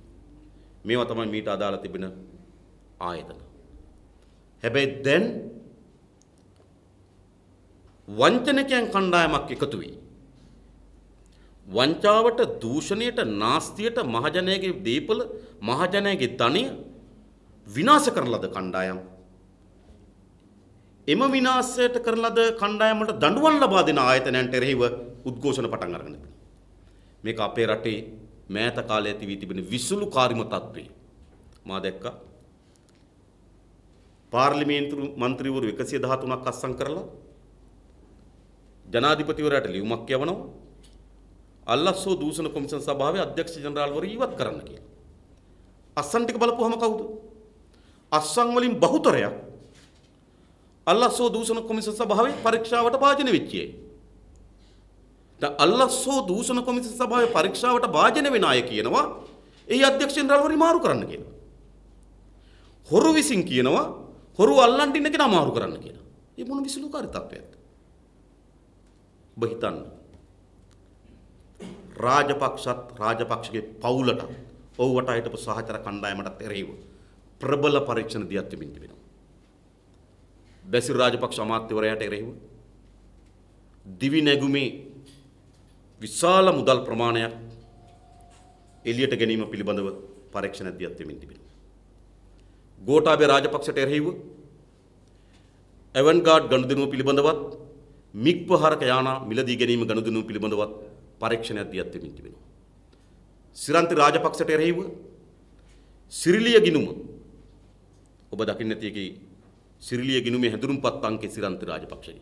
මේවා තමයි මීට අදාළ තිබෙන ආයතන. හැබැයි දැන් වංචනිකයන් කණ්ඩායමක් එකතු වී වංචාවට, දූෂණයට, නාස්තියට මහජනයාගේ දීපල, මහජනයාගේ ධනය විනාශ කරන ලද කණ්ඩායම්. එම විනාශයට කරන ලද කණ්ඩායමට දඬුවම් ලබා දෙන ආයතනයන්ට එරෙහිව උද්ඝෝෂණ පටන් අරගෙන තිබෙනවා. මේක අපේ රටේ මෑත කාලයේ තිබී තිබෙන විසුලුකාරීම තත්ත්වය. මා දැක්කා පාර්ලිමේන්තු මන්ත්‍රීවරු 113ක් අත්සන් කරලා ජනාධිපතිවරයාට ලියුමක් යවනවා අල්ලස්සෝ දූෂණ කොමිෂන් සභාවේ අධ්‍යක්ෂ ජනරාල්වරු ඉවත් කරන්න කියලා. අත්සන් ටික බලපුවම කවුද? අත්සන් වලින් බහුතරයක් අල්ලස්සෝ දූෂණ කොමිෂන් සභාවේ පරීක්ෂාවට භාජනය වෙච්ච අය. දැන් අල්ලස්සෝ දූෂණ කොමිෂන් සභාවේ පරීක්ෂාවට භාජනය වෙන අය කියනවා ඒ අධ්‍යක්ෂ ජනරාල්වරු මාරු කරන්න කියලා. හොරු විසින් කියනවා හොරු අල්ලන්න ඉන්න කෙනා මාරු කරන්න කියලා. මේ මොන විසුලුකාරී තත්ත්වයක්ද? ඔබ හිතන්න. රාජපක්ෂගේ පවුලට ඔව්වට හිටපු සහචර කණ්ඩායමටත් එරෙහිව ප්‍රබල පරීක්ෂණ දියත් වෙමින් තිබෙනවා. බැසිල් රාජපක්ෂ අමාත්‍යවරයාට එරෙහිව දිවි නැගුමේ විශාල මුදල් ප්‍රමාණයක් එළියට ගැනීම පිළිබඳව පරීක්ෂණ දියත් වෙමින් තිබෙනවා. ගෝඨාභය රාජපක්ෂට එරෙහිව එවන්ගාඩ් ගනුදෙනුව පිළිබඳවත් මිග් ප්‍රහාරක යානා මිලදී ගැනීම ගනුදෙනුව පිළිබඳවත් පරීක්ෂණයක් දියත් වෙමින් තිබෙනවා. සිරන්ති රාජපක්ෂට එරෙහිව සිරිලිය ගිණුම ඔබ දකින්න ඇති එකේ සිරිලිය ගිණුමේ හැඳුනුම්පත් අංකේ සිරන්ති රාජපක්ෂගේ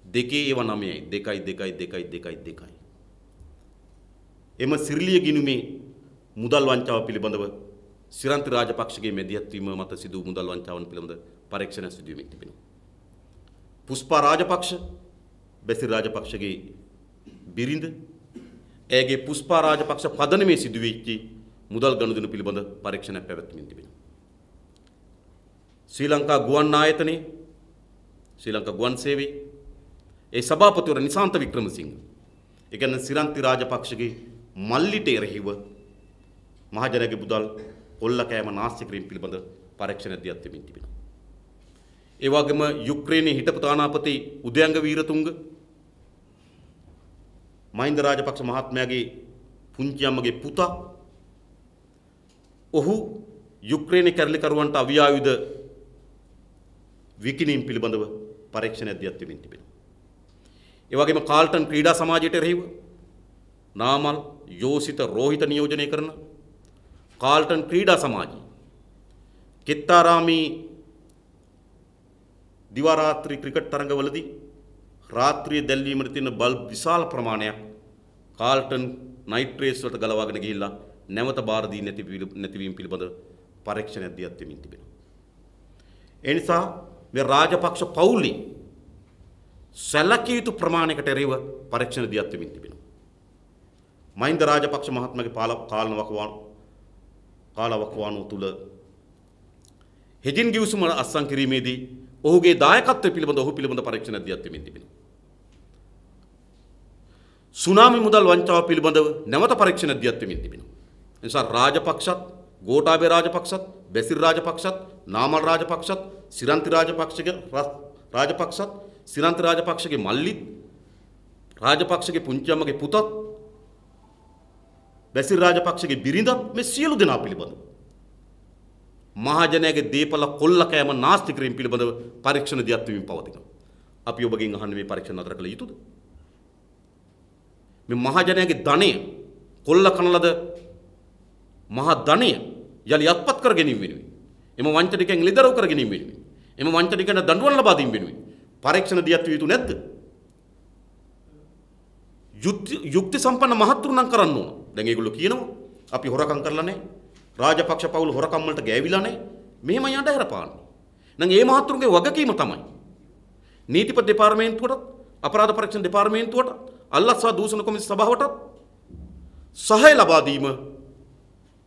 2/9 එම සිරිලිය ගිණුමේ මුදල් වංචාව පිළිබඳව සිරන්ති රාජපක්ෂගේ මැදිහත් වීම මත සිදු මුදල් වංචාවන් පිළිබඳ පරීක්ෂණ සිදු වෙමින් තිබෙනවා. පුෂ්පා රාජපක්ෂ බැසිල් රාජපක්ෂගේ බිරිඳ ඇගේ පුෂ්පා රාජපක්ෂ පදනමේ සිදු වෙච්ච මුදල් ගනුදෙනු පිළිබඳ පරීක්ෂණයක් පැවැත්වෙමින් තිබෙනවා. ශ්‍රී ලංකා ගුවන් ආයතනයේ ශ්‍රී ලංකා ගුවන් සේවයේ ඒ සභාපතිවරු නිසාන්ත වික්‍රමසිංහ ඒ කියන්නේ සිරන්ති රාජපක්ෂගේ මල්ලිට එරෙහිව මහජනගේ මුදල් කොල්ල කෑම නාස්ති කිරීම පිළිබඳ පරීක්ෂණයක් දියත් වෙමින් තිබෙනවා. ඒ වගේම යුක්‍රේනයේ හිටපු තානාපති උදයංග වීරතුංග මහින්ද රාජපක්ෂ මහත්මයාගේ පුංචි අම්මගේ පුතා ඔහු යුක්‍රේනයේ කැරලිකරුවන්ට අවියායුධ විකිණීම් පිළිබඳව පරීක්ෂණයක් දියත් වෙමින් තිබෙනවා. ඒ වගේම කාල්ටන් ක්‍රීඩා සමාජයට එරෙහිව නාමල් යෝසිත රෝහිත නියෝජනය කරන කාල්ටන් ක්‍රීඩා සමාජය කෙත්තාරාමී දිවා රාත්‍රී ක්‍රිකට් තරඟවලදී රාත්‍රියේ දැල්වීමට තියෙන බල්බ් විශාල ප්‍රමාණයක් කාල්ටන් නයිට් රේස් වලට ගලවාගෙන ගිහිල්ලා නැවත බාර දී නැතිවීම පිළිබඳ පරීක්ෂණයක් දියත් වෙමින් තිබෙනවා. ඒ නිසා මේ රාජපක්ෂ පවුලේ සැලකිය යුතු ප්‍රමාණයකට එරෙහිව පරීක්ෂණ දියත් වෙමින් තිබෙනවා. මහින්ද රාජපක්ෂ මහත්මයාගේ කාලවකවානුව තුල හෙජින් ගිවිසුම අත්සන් කිරීමේදී ඔහුගේ දායකත්වය පිළිබඳ ඔහු පිළිබඳ පරීක්ෂණ දියත් වෙමින් තිබෙනවා. සුනාමි මුදල් වංචාව පිළිබඳව නැවත පරීක්ෂණ දියත් වෙමින් තිබෙනවා. ඒ නිසා රාජපක්ෂත්, ගෝඨාභය රාජපක්ෂත්, බැසිල් රාජපක්ෂත්, නාමල් රාජපක්ෂත්, සිරන්ති රාජපක්ෂත්, සිරන්ති රාජපක්ෂගේ මල්ලිත්, රාජපක්ෂගේ පුංචි අම්මගේ පුතත්, බැසිල් රාජපක්ෂගේ බිරිඳත් මේ සියලු දෙනා පිළිබඳව මහජනයාගේ දීපල කොල්ල කෑම නාස්ති කිරීම පිළිබඳව පරීක්ෂණ දියත් වෙමින් පවතිනවා. අපි ඔබගෙන් අහන්නේ මේ පරීක්ෂණ නතර කළ යුතුද? මේ මහජනයාගේ ධනය කොල්ල කන ලද මහා ධනය යලි අත්පත් කර ගැනීම වෙනුවෙන්, එම වංචනිකයන් එළිදරව් කර ගැනීම වෙනුවෙන්, එම වංචනිකයන් දඬුවම් ලබා දීම වෙනුවෙන් පරීක්ෂණ දියත් විය යුතු නැද්ද? යුක්ති සම්පන්න මහත්තුරු නම් කරන්න ඕන. දැන් ඒගොල්ලෝ කියනවා අපි හොරකම් කරලා නැහැ. රාජපක්ෂ පවුල හොරකම් වලට ගෑවිලා නැහැ. මෙහෙම යන්න හැරපාන්නේ. නම් ඒ මහත්තුරුගේ වගකීම තමයි නීතිපති දෙපාර්තමේන්තුවට, අපරාධ පරීක්ෂණ දෙපාර්තමේන්තුවට, අල්ලස්සා දූෂණ කොමිසම සභාවට සහාය ලබා දීම,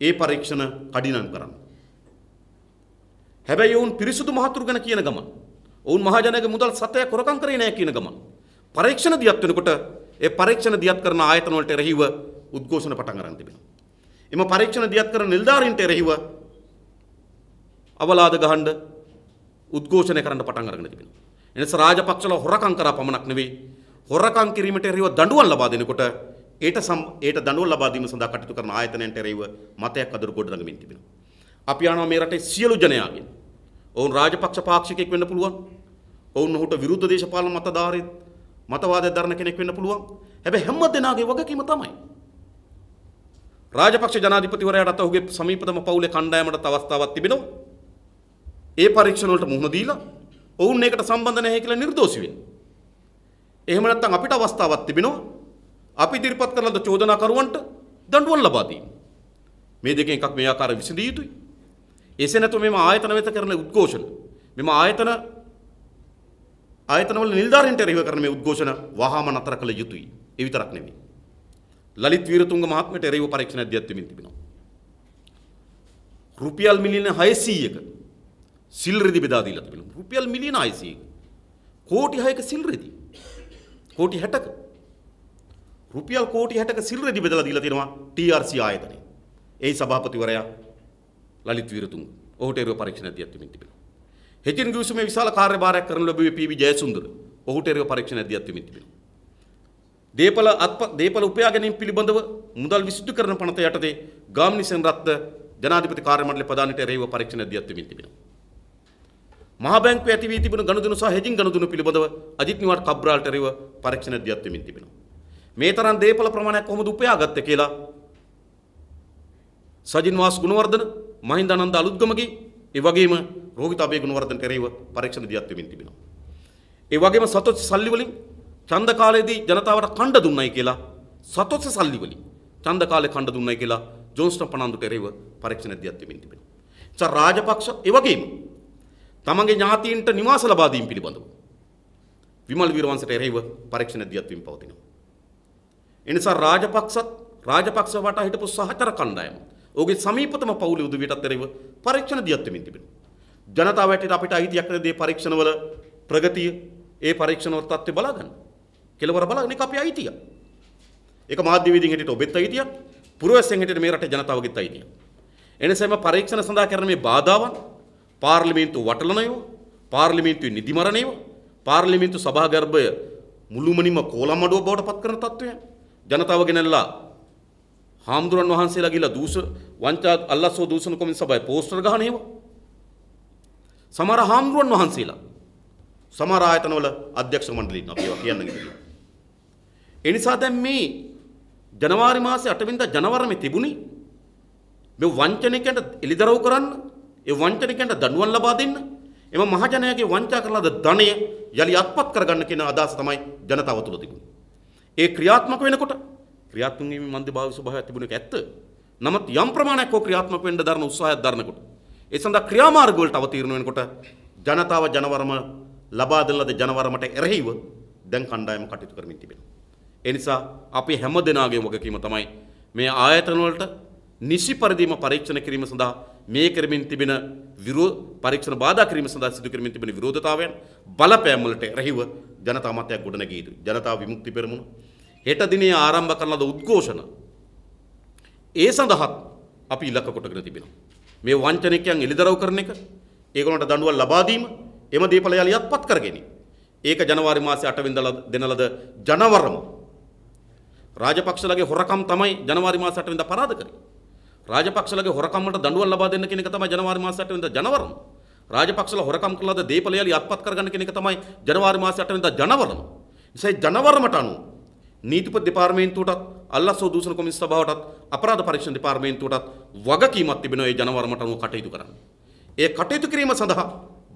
ඒ පරීක්ෂණ කඩිනම් කරන්න. හැබැයි ඔවුන් පිරිසුදු මහත්තුරු ගැන කියන ගමන්, ඔවුන් මහජනයාගේ මුදල් සතයක් හොරකම් කරේ නැහැ කියන ගමන් පරීක්ෂණ දියත් වෙනකොට ඒ පරීක්ෂණ දියත් කරන ආයතන වලට එරෙහිව උද්ඝෝෂණ පටන් අරන් තිබෙනවා. එම පරීක්ෂණ දියත් කරන නිලධාරීන්ට එරෙහිව අවලාද ගහන්න උද්ඝෝෂණය කරන්න පටන් අරගෙන තිබෙනවා. එනිසා රාජපක්ෂලා හොරකම් කරා පමණක් නෙවෙයි, හොරකම් කිරීමට එරෙහිව දඬුවම් ලබා දෙනකොට ඒට දඬුවම් ලබා දීම සඳහා කටයුතු කරන ආයතනයන්ට එරෙහිව මතයක් අදට ගොඩනගමින් තිබෙනවා. අපි යනවා මේ රටේ සියලු ජනයාගෙන්. ඔවුන් රාජපක්ෂ පාක්ෂිකයෙක් වෙන්න පුළුවන්. ඔවුන් ඔහුට විරුද්ධ දේශපාලන මතවාදයක් දරන කෙනෙක් වෙන්න පුළුවන්. හැබැයි හැම දෙනාගේ වගකීම තමයි රාජපක්ෂ ජනාධිපතිවරයාට ඔහුගේ සමීපතම පවුලේ කණ්ඩායමට අවස්ථාවක් තිබෙනවා. ඒ පරීක්ෂණ වලට මුහුණ දීලා ඔවුන් ඒකට සම්බන්ධ නැහැ කියලා නිර්දෝෂී වෙන්න. එහෙම නැත්නම් අපිට අවස්ථාවක් තිබෙනවා. අපි ඉදිරිපත් කරන චෝදනාකරුවන්ට දඬුවම් ලබා දීම. මේ දෙකෙන් එකක් මේ ආකාරයෙන් විසඳිය යුතුයි. එසේ නැත්නම් මෙම ආයතන වෙත කරන උද්ඝෝෂණ මෙම ආයතනවල නිලධාරීන්ට එරෙහිව කරන මේ උද්ඝෝෂණ වහාම නතර කළ යුතුයි. ඒ විතරක් නෙවෙයි. ලලිත් වීරතුංග මහත්මයාට එරෙහිව පරීක්ෂණයක් දියත් වෙමින් තිබෙනවා. රුපියල් මිලියන 600ක සිල් රෙදි බෙදා දීලා තිබෙනවා. රුපියල් මිලියන 600ක. කෝටි 6ක සිල් රෙදි. කෝටි 60ක. රුපියල් කෝටි 60ක සිල් රෙදි බෙදලා දීලා තියෙනවා TRC ආයතනය. ඒ සභාපතිවරයා ලලිත් වීරතුංග. ඔහුට එරෙහිව පරීක්ෂණයක් දියත් වෙමින් තිබෙනවා. හෙචින් ගිවිසුමේ විශාල කාර්යභාරයක් කරන ලැබුවේ පී.වී. ජයසුන්දර. ඔහුට එරෙහිව පරීක්ෂණයක් දියත් වෙමින් තිබෙනවා. දේපල උපයා ගැනීම පිළිබඳව මුදල් විසුද්ධි කරන පනත යටතේ ගාමිණී සෙනරත්න ජනාධිපති කාර්ය මණ්ඩල ප්‍රධානීට එරෙහිව පරීක්ෂණ දියත් වෙමින් තිබෙනවා. මහා බැංකුවේ ඇති වී තිබුණු ගනුදෙනු සහ හෙජින් ගනුදෙනු පිළිබඳව අජිත් නිවාඩ් කබ්‍රාල්ට එරෙහිව පරීක්ෂණ දියත් වෙමින් තිබෙනවා. මේ තරම් දේපල ප්‍රමාණයක් කොහොමද උපයාගත්තේ කියලා සජින් වාස් ගුණවර්ධන, මහින්දානන්ද අලුත්ගමගේ, ඒ වගේම රෝහිත අබේ ගුණවර්ධනට එරෙහිව පරීක්ෂණ දියත් වෙමින් තිබෙනවා. ඒ වගේම සතොත් සල්ලි වලින් ඡන්ද කාලයේදී ජනතාවට කණ්ඩ දුන්නයි කියලා සතොත් සල්ලි වලින් ඡන්ද කාලේ කණ්ඩ දුන්නයි කියලා ජෝන්ස්ටන් පනන්දුට එරෙහිව පරීක්ෂණ දියත් වෙමින් තිබෙනවා. රාජපක්ෂ ඒ වගේම තමන්ගේ ඥාතීන්ට නිවාස ලබා දීම පිළිබඳව විමල් වීරවංශට එරෙහිව පරීක්ෂණ දියත් වීම පවතිනවා. එනිසා රාජපක්ෂ වට හිටපු සහචර කණ්ඩායම ඔහුගේ සමීපතම පවුලේ උදවියටත් එරෙහිව පරීක්ෂණ දියත් වෙමින් තිබෙනවා. ජනතාව වැටිට අපිට අයිතියක් නැති මේ පරීක්ෂණවල ප්‍රගතිය ඒ පරීක්ෂණවල තත්ත්වය බලා ගන්න. කෙලවර බලන්න එක අපේ අයිතිය. ඒක මාධ්‍යවේදීන් හැටියට ඔබෙත් අයිතියක්, පුරවැසියන් හැටියට මේ රටේ ජනතාවගේත් අයිතියක්. එනිසාම පරීක්ෂණ සඳහා කරන මේ බාධාවන් පාර්ලිමේන්තුව වටලනයව, පාර්ලිමේන්තුවේ නිදිමරණයව, පාර්ලිමේන්තු සභාගර්භය මුළුමනින්ම කෝලම්මඩුව බවට පත් කරන තත්ත්වය ජනතාව ගෙනල්ලා හාමුදුරන් වහන්සේලා ගිහලා වංචා අල්ලස්සෝ දූෂණ කොමින් සභාවේ පෝස්ටර් ගහන ඒවා. සමහර හාමුදුරන් වහන්සේලා සමහර ආයතනවල අධ්‍යක්ෂ මණ්ඩලීන් අපි ඒවා කියන්න ගිහින්. ඒ නිසා දැන් මේ ජනවාරි මාසේ 8 වෙනිදා ජනවරමේ තිබුණේ මේ වංචනිකයන්ට එලිදරව් කරන්න, ඒ වංචනිකයන්ට දඬුවම් ලබා දෙන්න, එම මහජනයාගේ වංචා කරලාද ධනය යලි අත්පත් කරගන්න කියන අදහස තමයි ජනතාව තුළ තිබුණේ. ඒ ක්‍රියාත්මක වෙනකොට ක්‍රියාත්මක වීමේ මන්දභාවී ස්වභාවයක් තිබුණ එක ඇත්ත. නමුත් යම් ප්‍රමාණයක් ක්‍රියාත්මක වෙන්න දරන උත්සාහයක් දරනකොට ඒ සඳහා ක්‍රියාමාර්ග වලට අවතීර්ණ වෙනකොට ජනතාව ජනවරම ලබා දෙන ලද ජනවරමට එරෙහිව දැන් කණ්ඩායම කටයුතු කරමින් තිබෙනවා. ඒ නිසා අපි හැම දෙනාගේම වගකීම තමයි මේ ආයතන වලට නිසි පරිදිම පරීක්ෂණ කිරීම සඳහා මේ කරමින් තිබෙන පරීක්ෂණ බාධා කිරීම සඳහා සිදු කරමින් තිබෙන විරෝධතාවයන් බලපෑම් වලට එරෙහිව ජනතා මතයක් ගොඩනැගිය යුතුයි. ජනතා විමුක්ති පෙරමුණ හෙට දිනේ ආරම්භ කරන ලද උද්ඝෝෂණ ඒ සඳහා අපි ඉලක්ක කොටගෙන තිබෙනවා. මේ වංචනිකයන් එලිදරව් කරන එක, ඒගොල්ලන්ට දඬුවම් ලබා දීම, එම දීපල යලි අත්පත් කර ගැනීම. ඒක ජනවාරි මාසේ 8 වෙනිදා දෙන ලද ජනවරම රාජපක්ෂලගේ හොරකම් තමයි ජනවාරි මාසේ 8 වෙනිදා පරාද කරේ. රාජපක්ෂලගේ හොරකම් වලට දඬුවම් ලබා දෙන්න කියන එක තමයි ජනවාරි මාසේ 8 වෙනිදා ජනවරම. රාජපක්ෂලා හොරකම් කළාද දීපල යලි අත්පත් කරගන්න කියන එක තමයි ජනවාරි මාසේ 8 වෙනිදා ජනවරම. ඉතින් ජනවරමට අනුව නීතිපති දෙපාර්තමේන්තුවටත් අල්ලස්සෝ දූෂණ කොමිසම සභාවටත් අපරාධ පරීක්ෂණ දෙපාර්තමේන්තුවටත් වගකීමක් තිබෙනවා ඒ ජනවරමට අනුව කටයුතු කරන්න. ඒ කටයුතු කිරීම සඳහා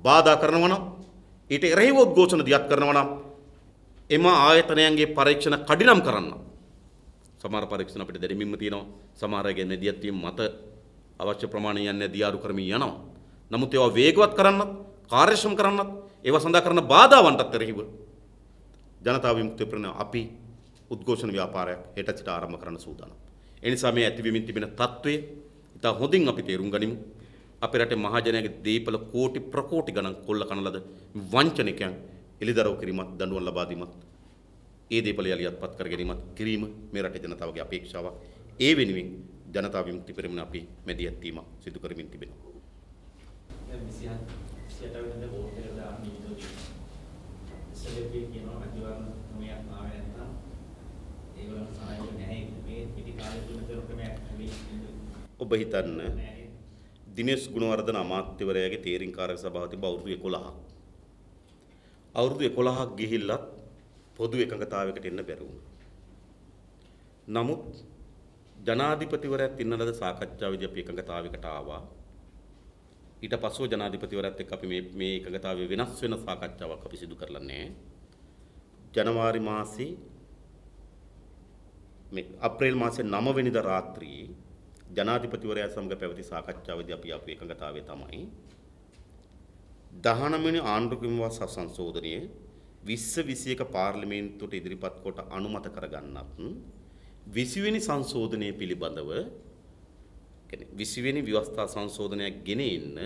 බාධා කරනවා නම්, ඊට එරෙහිව උද්ඝෝෂණ දියත් කරනවා නම් එම ආයතනයන්ගේ පරීක්ෂණ කඩිනම් කරන්න. සමහර පරීක්ෂණ අපිට දැරීමින්ම තියෙනවා. සමහර අයගේ නැදියත් වීම මත අවශ්‍ය ප්‍රමාණය යන්නේ දියාරු කරමින් යනවා. නමුත් ඒවා වේගවත් කරන්නත්, කාර්යක්ෂම කරන්නත්, ඒවා සඳහා කරන බාධාවන්ටත් එරෙහිව ජනතා විමුක්ති පෙරමුණ අපි උද්ඝෝෂණ ව්‍යාපාරයක් හෙට සිට ආරම්භ කරන්න සූදානම්. ඒ නිසා මේ ඇතිවීමින් තිබෙන තත්ත්වය ඉතා හොඳින් අපි තේරුම් ගනිමු. අපේ රටේ මහජනයාගේ දීපල කෝටි ප්‍රකෝටි ගණන් කොල්ල කන ලද වංචනිකයන් එලිදරව් කිරීමත්, දඬුවම් ලබා දීමත්, ඒ දීපල යලි අත්පත් කර ගැනීමත් කිරීම මේ රටේ ජනතාවගේ අපේක්ෂාවක්. ඒ වෙනුවෙන් ජනතා විමුක්ති පෙරමුණ අපි මැදිහත් වීමක් සිදු කරමින් තිබෙනවා. දැන් 27 වෙනිදා වෝට් එක දාන්න ඉන්නෝදී ඉස්සෙල්ලා කියනවා අනිවාර්ය නොමියක් ආවේ නැත්නම් ඒගොල්ලෝ සායෝග නැහැ මේ පිටි කාලේ තුන ක්‍රමයක් ඔබ හිතන්න දිනේෂ් ගුණවර්ධන අමාත්‍යවරයාගේ තීරින්කාරක සභාව තිබ අවුරුදු 11ක්. අවුරුදු 11ක් ගිහිල්ලත් පොදු එකඟතාවයකට එන්න බැරි වුණා. නමුත් ජනාධිපතිවරයාත් ඉන්න ලද සාකච්ඡාවේදී අපි එකඟතාවයකට ආවා. ඊට පස්සෙ ජනාධිපතිවරයාත් එක්ක අපි මේ එකඟතාවය වෙනස් වෙන සාකච්ඡාවක් අපි සිදු කරලා නැහැ. ජනවාරි මාසේ මේ අප්‍රේල් මාසේ 9 වෙනිදා රාත්‍රියේ ජනාධිපතිවරයා සමග පැවති සාකච්ඡාවේදී අපි ආපු එකඟතාවය තමයි 19 වෙනි ආණ්ඩුක්‍රම විවාද සංශෝධනයේ 2021 පාර්ලිමේන්තුවට ඉදිරිපත් කොට අනුමත කරගන්නත් 20 වෙනි සංශෝධනය පිළිබඳව කියන්නේ 20 වෙනි ව්‍යවස්ථා සංශෝධනයක් ගෙන එන්න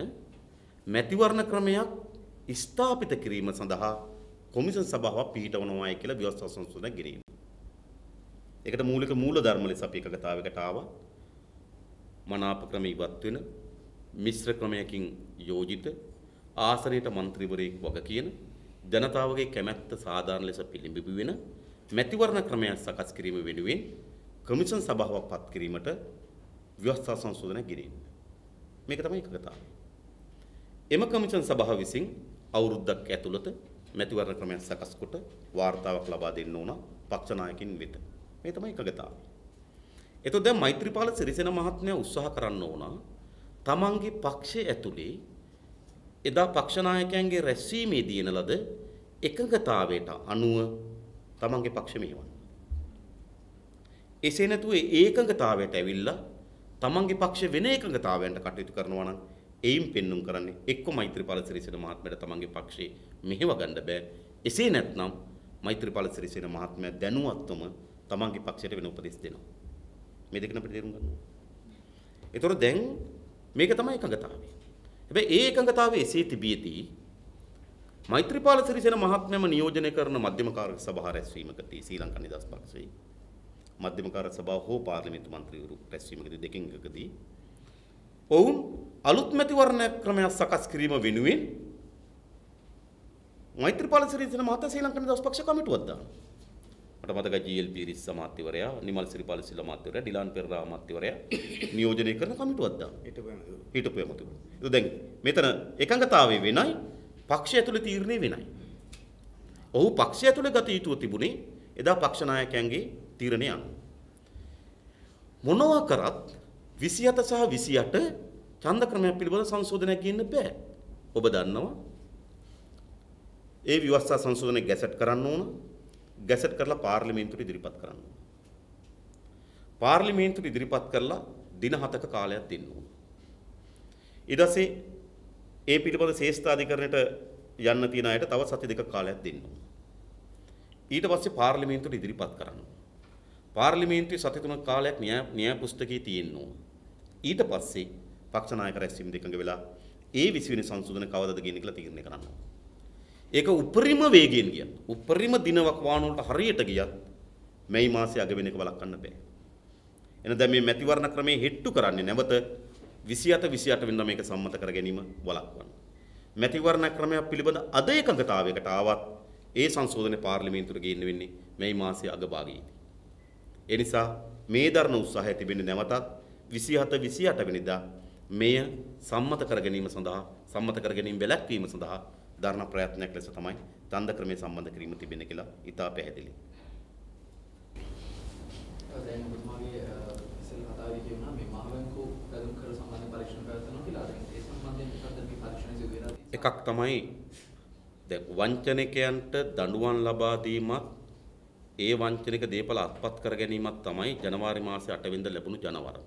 මැතිවරණ ක්‍රමයක් ස්ථාපිත කිරීම සඳහා කොමිෂන් සභාවක් පිහිටවනවායි කියලා ව්‍යවස්ථා සංශෝධනයක් ගෙනීම. ඒකට මූලික මූල ධර්ම ලෙස අපි එකගතාවයකට ආවා. මනාප ක්‍රම ඉවත් වෙන මිශ්‍ර ක්‍රමයකින් යෝජිත ආසනයට മന്ത്രിවරයෙක් වග කියන ජනතාවගේ කැමැත්ත සාධාරණ ලෙස පිළිඹු වෙන මැතිවරණ ක්‍රමයක් සකස් කිරීම වෙනුවෙන් කොමිෂන් සභාවක් පත් කිරීමට ව්‍යවස්ථා සංශෝධනයක් ගෙනීම. මේක තමයි එකගතාවය. එම කොමිෂන් සභාව විසින් අවුරුද්දක් ඇතුළත මැතිවරණ ක්‍රමයක් සකස් කොට වාර්තාවක් ලබා දෙන්න ඕන පක්ෂ නායකින් වෙත. මේ තමයි එකගතාවය. එතකොට දැන් මෛත්‍රීපාල සිරිසේන මහත්මයා උත්සාහ කරන්න ඕන තමන්ගේ පක්ෂය ඇතුලේ එදා පක්ෂ නායකයන්ගේ රැස්වීමේදී එන ලද එකඟතාවයට අනුව තමන්ගේ පක්ෂ මෙහෙවන්න. එසේ නැතුව ඒකඟතාවයට ඇවිල්ලා තමන්ගේ පක්ෂ වෙන එකඟතාවයන්ට කටයුතු කරනවා නම් එයින් පෙන්눔 කරන්නේ එක්ක මෛත්‍රීපාල සිරිසේන මහත්මයාට තමන්ගේ පක්ෂේ මෙහෙව ගන්න බෑ. එසේ නැත්නම් මෛත්‍රීපාල සිරිසේන මහත්මයා දැනුවත්වම තමන්ගේ පක්ෂයට වෙන උපදෙස් දෙනවා. මේ දෙකන අපිට තේරුම් ගන්න ඕනේ. ඒතර දැන් මේක තමයි එකඟතාවය. හැබැයි ඒ එකඟතාවය එසේ තිබියදී මෛත්‍රීපාල සිරිසේන මහත්මයාම නියෝජනය කරන මධ්‍යම කාරක සභාව රැස්වීමකදී ශ්‍රී ලංකා නිදහස් පක්ෂයේ මධ්‍යම කාරක සභාව හෝ පාර්ලිමේන්තු මන්ත්‍රීවරු රැස්වීමකදී දෙකෙන් එකකදී ඔවුන් අලුත් මැතිවරණ ක්‍රමයක් සකස් කිරීම වෙනුවෙන් මෛත්‍රීපාල සිරිසේන මහතා ශ්‍රී ලංකා නිදහස් පක්ෂ කමිටුවක් දානවා. මට මතකයි ජී.එල්. පීරිස් අමාත්‍යවරයා, නිමල් සිරිපාල සිල්වා අමාත්‍යවරයා, ඩිලාන් පෙරේරා අමාත්‍යවරයා නියෝජනය කරන කමිටුවක් දානවා. හිටපු අමාත්‍යවරු. ඒක දැන් මෙතන එකඟතාවය වෙනයි, පක්ෂය ඇතුළේ තීරණය වෙනයි. ඔහු පක්ෂය ඇතුළේ ගත යුතුව තිබුණේ එදා පක්ෂ නායකයන්ගේ තීරණය අනුව. මොනවා කරත් 27 සහ 28 ඡන්ද ක්‍රමයක් පිළිබඳ සංශෝධනයක් ගේන්න බෑ. ඔබ දන්නවා. ඒ ව්‍යවස්ථා සංශෝධනය ගැසට් කරන්න ඕන. ගැසට් කරලා පාර්ලිමේන්තුවට ඉදිරිපත් කරන්න ඕන. පාර්ලිමේන්තුවට ඉදිරිපත් කරලා දින 7ක කාලයක් දෙන්න ඕන. ඊට පස්සේ ඒ පිළිබඳ ශේෂ්ඨාධිකරණයට යන්න තියෙන අයට තව සති දෙකක කාලයක් දෙන්න ඕන. ඊට පස්සේ පාර්ලිමේන්තුවට ඉදිරිපත් කරන්න. පාර්ලිමේන්තුවේ සති 3ක කාලයක් න්‍යාය පුස්තකයේ තියෙන්න ඕන. ඊට පස්සේ පක්ෂ නායක රැස්වීම දෙකඟ වෙලා ඒ 20 වෙනි සංශෝධන කවදද ගියන්නේ කියලා තීරණය කරන්න ඕන. ඒක උපරිම වේගයෙන් ගියත් උපරිම දිනවක් වාන වලට හරියට ගියත් මේ මාසයේ අග වෙන එක වළක්වන්න බෑ. එහෙනම් දැන් මේ මැතිවරණ ක්‍රමයේ හෙට්ටු කරන්නේ නැවත 27 වෙනිදා මේක සම්මත කර ගැනීම වළක්වන්න. මැතිවරණ ක්‍රමයක් පිළිබඳ අද එකඟතාවයකට ආවත් ඒ සංශෝධනය පාර්ලිමේන්තුවට ගේන්න වෙන්නේ මේ මාසයේ අගභාගයේදී. ඒ නිසා මේ දරන උත්සාහය තිබෙන්නේ නැවතත් 27 වෙනිදා මෙය සම්මත කර ගැනීම සඳහා සම්මත කර ගැනීම වැළැක්වීම සඳහා ධර්ම ප්‍රයත්නයක් ලෙස තමයි ඡන්ද ක්‍රමයේ සම්බන්ධ කිරීම තිබෙන්නේ කියලා ඉතා පැහැදිලි. දැන් ඔබතුමාගේ ඉස්සෙල් කතාවේ කියුණා මේ මහබැංකු බැඳුම් කර සම්බන්ධ පරීක්ෂණ පැවැත්වෙනවා කියලා. දැන් ඒ සම්බන්ධයෙන් මොකක්ද මේ පරීක්ෂණ සිදු වෙලා තියෙන්නේ? එකක් තමයි දැන් වංචනිකයන්ට දඬුවම් ලබා දීමත් ඒ වංචනික දේපල අත්පත් කර ගැනීමත් තමයි ජනවාරි මාසේ 8 වෙනිදා ලැබුණු ජනවරම.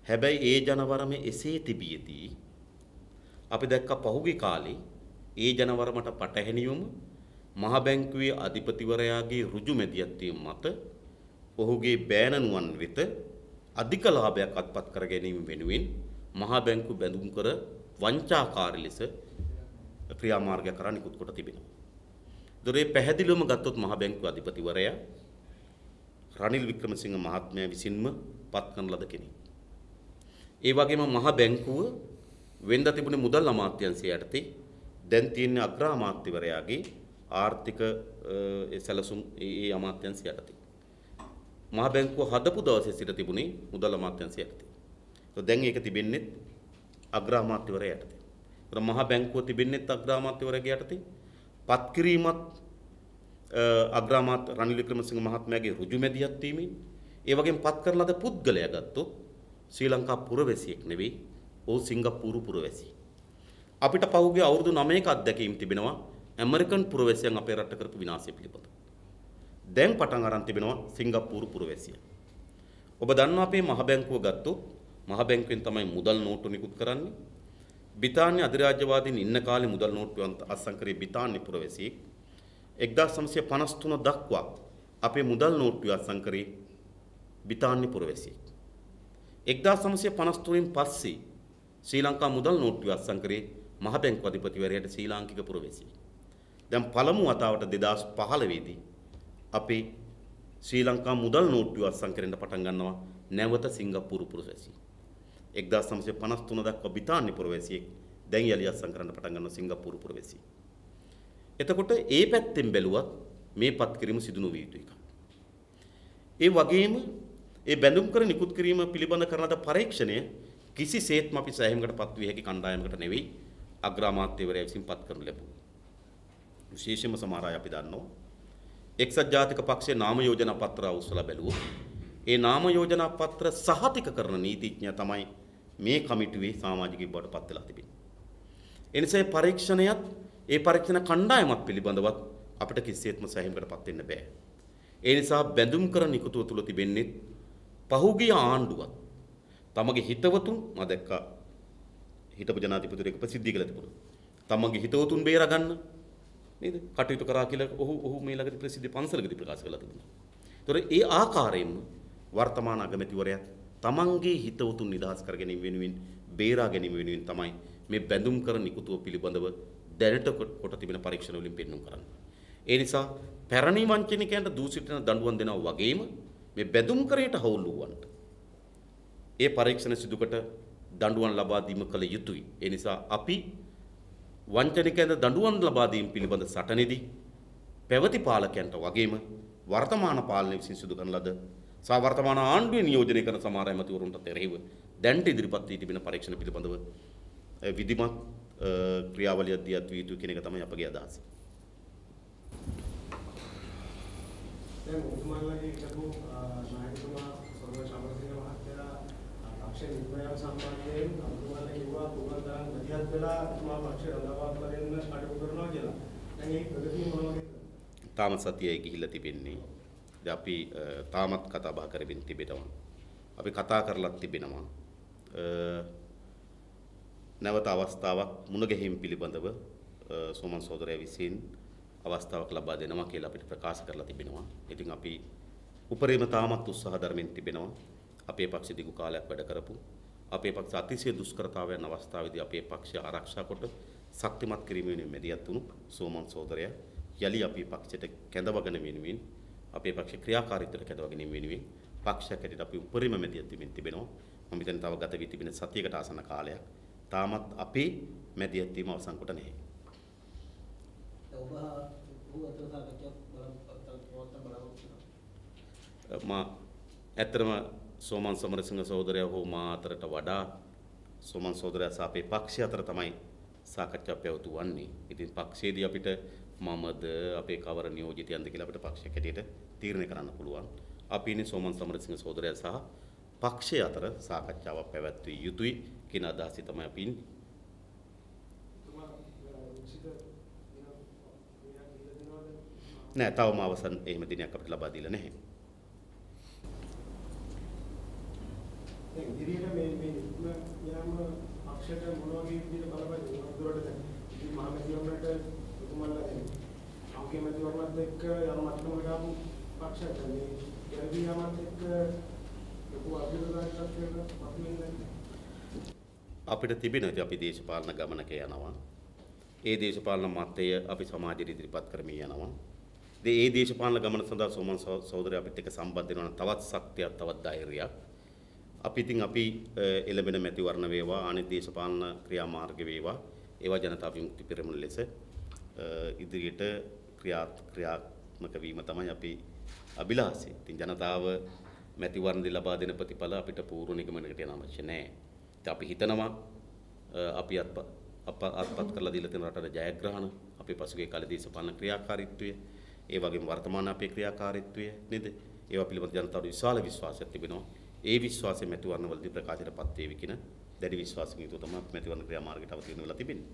හැබැයි ඒ ජනවරමේ එසේ තිබියදී අපි දැක්ක පහුගිය කාලේ ඒ ජනවරමට පටහැනිවම මහ බැංකුවේ අධිපතිවරයාගේ ඍජු මැදිහත්වීම මත ඔහුගේ බෑනනුවන් වෙත අධික ලාභයක් අත්පත් කර ගැනීම වෙනුවෙන් මහ බැංකු බැඳුම් කර වංචාකාරී ලෙස ක්‍රියාමාර්ගය කරා නිකුත් කොට තිබෙනවා. දොරේ පැහැදිලිවම ගත්තොත් මහ බැංකුවේ අධිපතිවරයා රනිල් වික්‍රමසිංහ මහත්මයා විසින්ම පත් කරන ලද කෙනෙක්. ඒ වගේම මහ බැංකුව වෙනදා තිබුණේ මුදල් අමාත්‍යාංශය යටතේ දැන් තියෙන අග්‍ර අමාත්‍යවරයාගේ ආර්ථික සැලසුම් ඒ අමාත්‍යාංශය යටතේ. මහ බැංකුව හදපු දවසේ සිට තිබුණේ මුදල් අමාත්‍යාංශය යටතේ. ඒක දැන් ඒක තිබෙන්නේ අග්‍රාමාත්‍යවරයා යටතේ. ඒක මහ බැංකුව තිබෙන්නේ අග්‍රාමාත්‍යවරයාගේ යටතේ. පත් කිරීමත් අග්‍රාමාත්‍ය රනිල් වික්‍රමසිංහ මහත්මයාගේ ඍජු මැදිහත් වීමෙන් ඒ වගේම පත් කරන ලද පුද්ගලයා ගත්තොත් ශ්‍රී ලංකා පුරවැසියෙක් නෙවෙයි, ඔහු සිංගප්පූරු පුරවැසියෙක්. අපිට පහුගිය අවුරුදු 9ක අත්දැකීම් තිබෙනවා ඇමරිකන් පුරවැසියන් අපේ රට කරපු විනාශය පිළිබඳව. දැන් පටන් අරන් තිබෙනවා සිංගප්පූරු පුරවැසියන්. ඔබ දන්නවා අපේ මහ බැංකුව ගත්තොත් මහ බැංකුවෙන් තමයි මුදල් නෝට්ටු නිකුත් කරන්නේ. බ්‍රිතාන්‍ය අධිරාජ්‍යවාදීන් ඉන්න කාලේ මුදල් නෝට්ටු අත්සන් කරේ බ්‍රිතාන්‍ය පුරවැසියෙක්. 1953 දක්වා අපේ මුදල් නෝට්ටු අත්සන් කරේ බ්‍රිතාන්‍ය පුරවැසියෙක්. 1953න් පස්සේ ශ්‍රී ලංකා මුදල් නෝට්ටු අත්සන් කරේ මහ බැංකුව අධිපතිවරයාට ශ්‍රී ලාංකික පුරවැසියෙක්. දැන් පළමු වතාවට 2015 දී අපේ ශ්‍රී ලංකා මුදල් නෝට්ටු අත්සන් කරන්න පටන් ගන්නවා නැවත සිංගප්පූරු පුරවැසියෙක්. 1953 දක්වා බ්‍රිතාන්‍ය පුරවැසියෙක් දැන් යලි අත්සන් කරන්න පටන් ගන්නවා සිංගප්පූරු පුරවැසියෙක්. එතකොට ඒ පැත්තෙන් බැලුවත් මේ පත් කිරීම සිදු නොවිය යුතු එකක්. ඒ වගේම ඒ බැඳුම් කර නිකුත් කිරීම පිළිබඳ කරන ලද පරීක්ෂණය කිසිසේත්ම අපි සෑහීමකට පත් විය හැකි කණ්ඩායමකට නෙවෙයි අග්‍රාමාත්‍යවරයා විසින් පත් කරනු ලැබුණා. විශේෂයෙන්ම සමහර අය අපි දන්නවා එක්සත් ජාතික පක්ෂයේ නාම යෝජනා පත්‍ර අවුස්සලා බැලුවොත් ඒ නාම යෝජනා පත්‍ර සහතික කරන නීතිඥයා තමයි මේ කමිටුවේ සමාජිකයෙක් බවට පත් වෙලා තිබෙන්නේ. ඒ නිසා මේ පරීක්ෂණයත් ඒ පරීක්ෂණ කණ්ඩායමත් පිළිබඳවත් අපිට කිසිසේත්ම සෑහීමකට පත් වෙන්න බෑ. ඒ නිසා බැඳුම් කර නිකුතුව තුල තිබෙන්නේ පහුගිය ආණ්ඩුවත් තමගේ හිතවතුන් මම දැක්කා හිටපු ජනාධිපතිවරයෙක් ප්‍රසිද්ධිය කළා තිබුණා. තමගේ හිතවතුන් බේරා ගන්න නේද? කටයුතු කරා කියලා ඔහු මේ ළඟදී ප්‍රසිද්ධ පන්සලකදී ප්‍රකාශ කළා තිබුණා. ඒතොර ඒ ආකාරයෙන්ම වර්තමාන අගමැතිවරයා තමන්ගේ හිතවතුන් නිදහස් කර ගැනීම වෙනුවෙන් බේරා ගැනීම වෙනුවෙන් තමයි මේ බැඳුම් කර නිකුතුව පිළිබඳව දැනට කොට තිබෙන පරීක්ෂණ වලින් පෙන්වුම් කරන්නේ. ඒ නිසා පැරණි වංචනිකයන්ට දූෂිතන දඬුවම් දෙනවා වගේම මේ බැඳුම් කරේට හවුල් වුවන්ට ඒ පරීක්ෂණ සිදුකට දඬුවම් ලබා දීම කළ යුතුයි. ඒ නිසා අපි වංචනිකයන්ට දඬුවම් ලබා දීම පිළිබඳ සටනේදී පැවති පාලකයන්ට වගේම වර්තමාන පාලනය විසින් සිදු කරන ලද සා වර්තමාන ආණ්ඩුවේ නියෝජනය කරන සමහර ඇමතිවරුන්ට එරෙහිව දැන්ට ඉදිරිපත් වී තිබෙන පරීක්ෂණ පිළිබඳව විධිමත් ක්‍රියාවලියක් දියත් විය යුතු කියන එක තමයි අපගේ අදහස. දැන් ඔබතුමාලගේ හිටපු නායකතුමා සර්ව සමරසිංහ මහත්තයා පක්ෂ නිර්ණය සම්බන්ධයෙන් ඔබතුමාලා කිව්වා පුරන් තරම් මැදිහත් වෙලා ඔබතුමා පක්ෂ රඳාපවත්වා ගැනීම කටයුතු කරනවා කියලා. දැන් මේ ප්‍රගතිය මොන වගේද? තාම සතියයි ගිහිල්ලා තිබෙන්නේ. දැන් අපි තාමත් කතා බහ කරමින් තිබෙනවා. අපි කතා කරලත් තිබෙනවා. නැවත අවස්ථාවක් මුණ ගැහිම් පිළිබඳව සෝමන් සහෝදරයා විසින් අවස්ථාවක් ලබා දෙනවා කියලා අපිට ප්‍රකාශ කරලා තිබෙනවා. ඉතින් අපි උපරිම තාමත් උත්සාහ දරමින් තිබෙනවා. අපේ පක්ෂ දිගු කාලයක් වැඩ කරපු අපේ පක්ෂ අතිශය දුෂ්කරතාවයන් අවස්ථාවේදී අපේ පක්ෂය ආරක්ෂා කොට ශක්තිමත් කිරීම වෙනුවෙන් මැදිහත් වුණු සෝමන් සහෝදරයා යලි අපේ පක්ෂයට කැඳවගෙන වෙනුවෙන් අපේ පක්ෂ ක්‍රියාකාරීත්වයට කැඳවගෙන වෙනුවෙන් පක්ෂයක් හැටියට අපි උපරිම මැදිහත් වෙමින් තිබෙනවා. මම හිතන්නේ තව ගත වී තිබෙන සතියකට ආසන්න කාලයක් තාමත් අපේ මැදිහත් වීම අවසන් කොට නැහැ. ඇත්තටම සෝමන් සමරසිංහ සහෝදරයා හෝ මා අතරට වඩා සෝමන් සහෝදරයා සහ අපේ පක්ෂය අතර තමයි සාකච්ඡා පැවතුවන්නේ. ඉතින් පක්ෂයේදී අපිට මමද අපේ කවර නියෝජිතයන්ද කියලා අපිට පක්ෂයක් හැටියට තීරණය කරන්න පුළුවන්. අපි ඉන්නේ සෝමන් සමරසිංහ සහෝදරයා සහ පක්ෂය අතර සාකච්ඡාවක් පැවැත්විය යුතුයි කියන අදහසයි තමයි අපි ඉන්නේ. නෑ තවම අවසන් එහෙම දිනයක් අපිට ලබා දීලා නැහැ. දැන් ඉදිරියට මේ යාම අක්ෂයට මොන වගේ විදිහට බලපෑද උනන්දුවට දැන් ඉතින් මහමැතිවරණට ඔබතුමාලා දැන් අවගේ මැතිවරණත් එක්ක යන මට්ටමකට ආපු පක්ෂයක් මේ ගැළවී යාමත් එක්ක ලොකු අභියෝගයක් අපි වෙන්නේ අපිට තිබෙන ඉතින් අපි දේශපාලන ගමනක යනවා. ඒ දේශපාලන මතය අපි සමාජයට ඉදිරිපත් කරමින් යනවා. ඒ දේශපාලන ගමන සඳහා සෝමන් සහෝදරයා අපිත් එක්ක සම්බන්ධ වෙනවා නම් තවත් ශක්තියක් තවත් ධෛර්යයක් අපි එළඹෙන මැතිවරණ වේවා අනිත් දේශපාලන ක්‍රියාමාර්ග වේවා ඒවා ජනතා විමුක්ති පෙරමුණ ලෙස ඉදිරියට ක්‍රියාත්මක වීම තමයි අපි අභිලාෂය. ඉතින් ජනතාව මැතිවරණදී ලබා දෙන ප්‍රතිඵල අපිට පූර්ව නිගමනයකට යන්න අවශ්‍ය නැහැ. ඉතින් අපි හිතනවා අපි අත්පත් කරලා දීලා තියෙන රටේ ජයග්‍රහණ, අපේ පසුගිය කාලේ දේශපාලන ක්‍රියාකාරීත්වය, ඒ වගේම වර්තමාන අපේ ක්‍රියාකාරීත්වය නේද? ඒවා පිළිබඳ ජනතාවට විශාල විශ්වාසයක් තිබෙනවා. ඒ විශ්වාසය මැතිවරණවලදී ප්‍රකාශයටපත් වේවි කියන දැඩි විශ්වාසකින් යුතුව තමයි මැතිවරණ ක්‍රියාමාර්ගයට අවතීර්ණ වෙලා තිබෙන්නේ.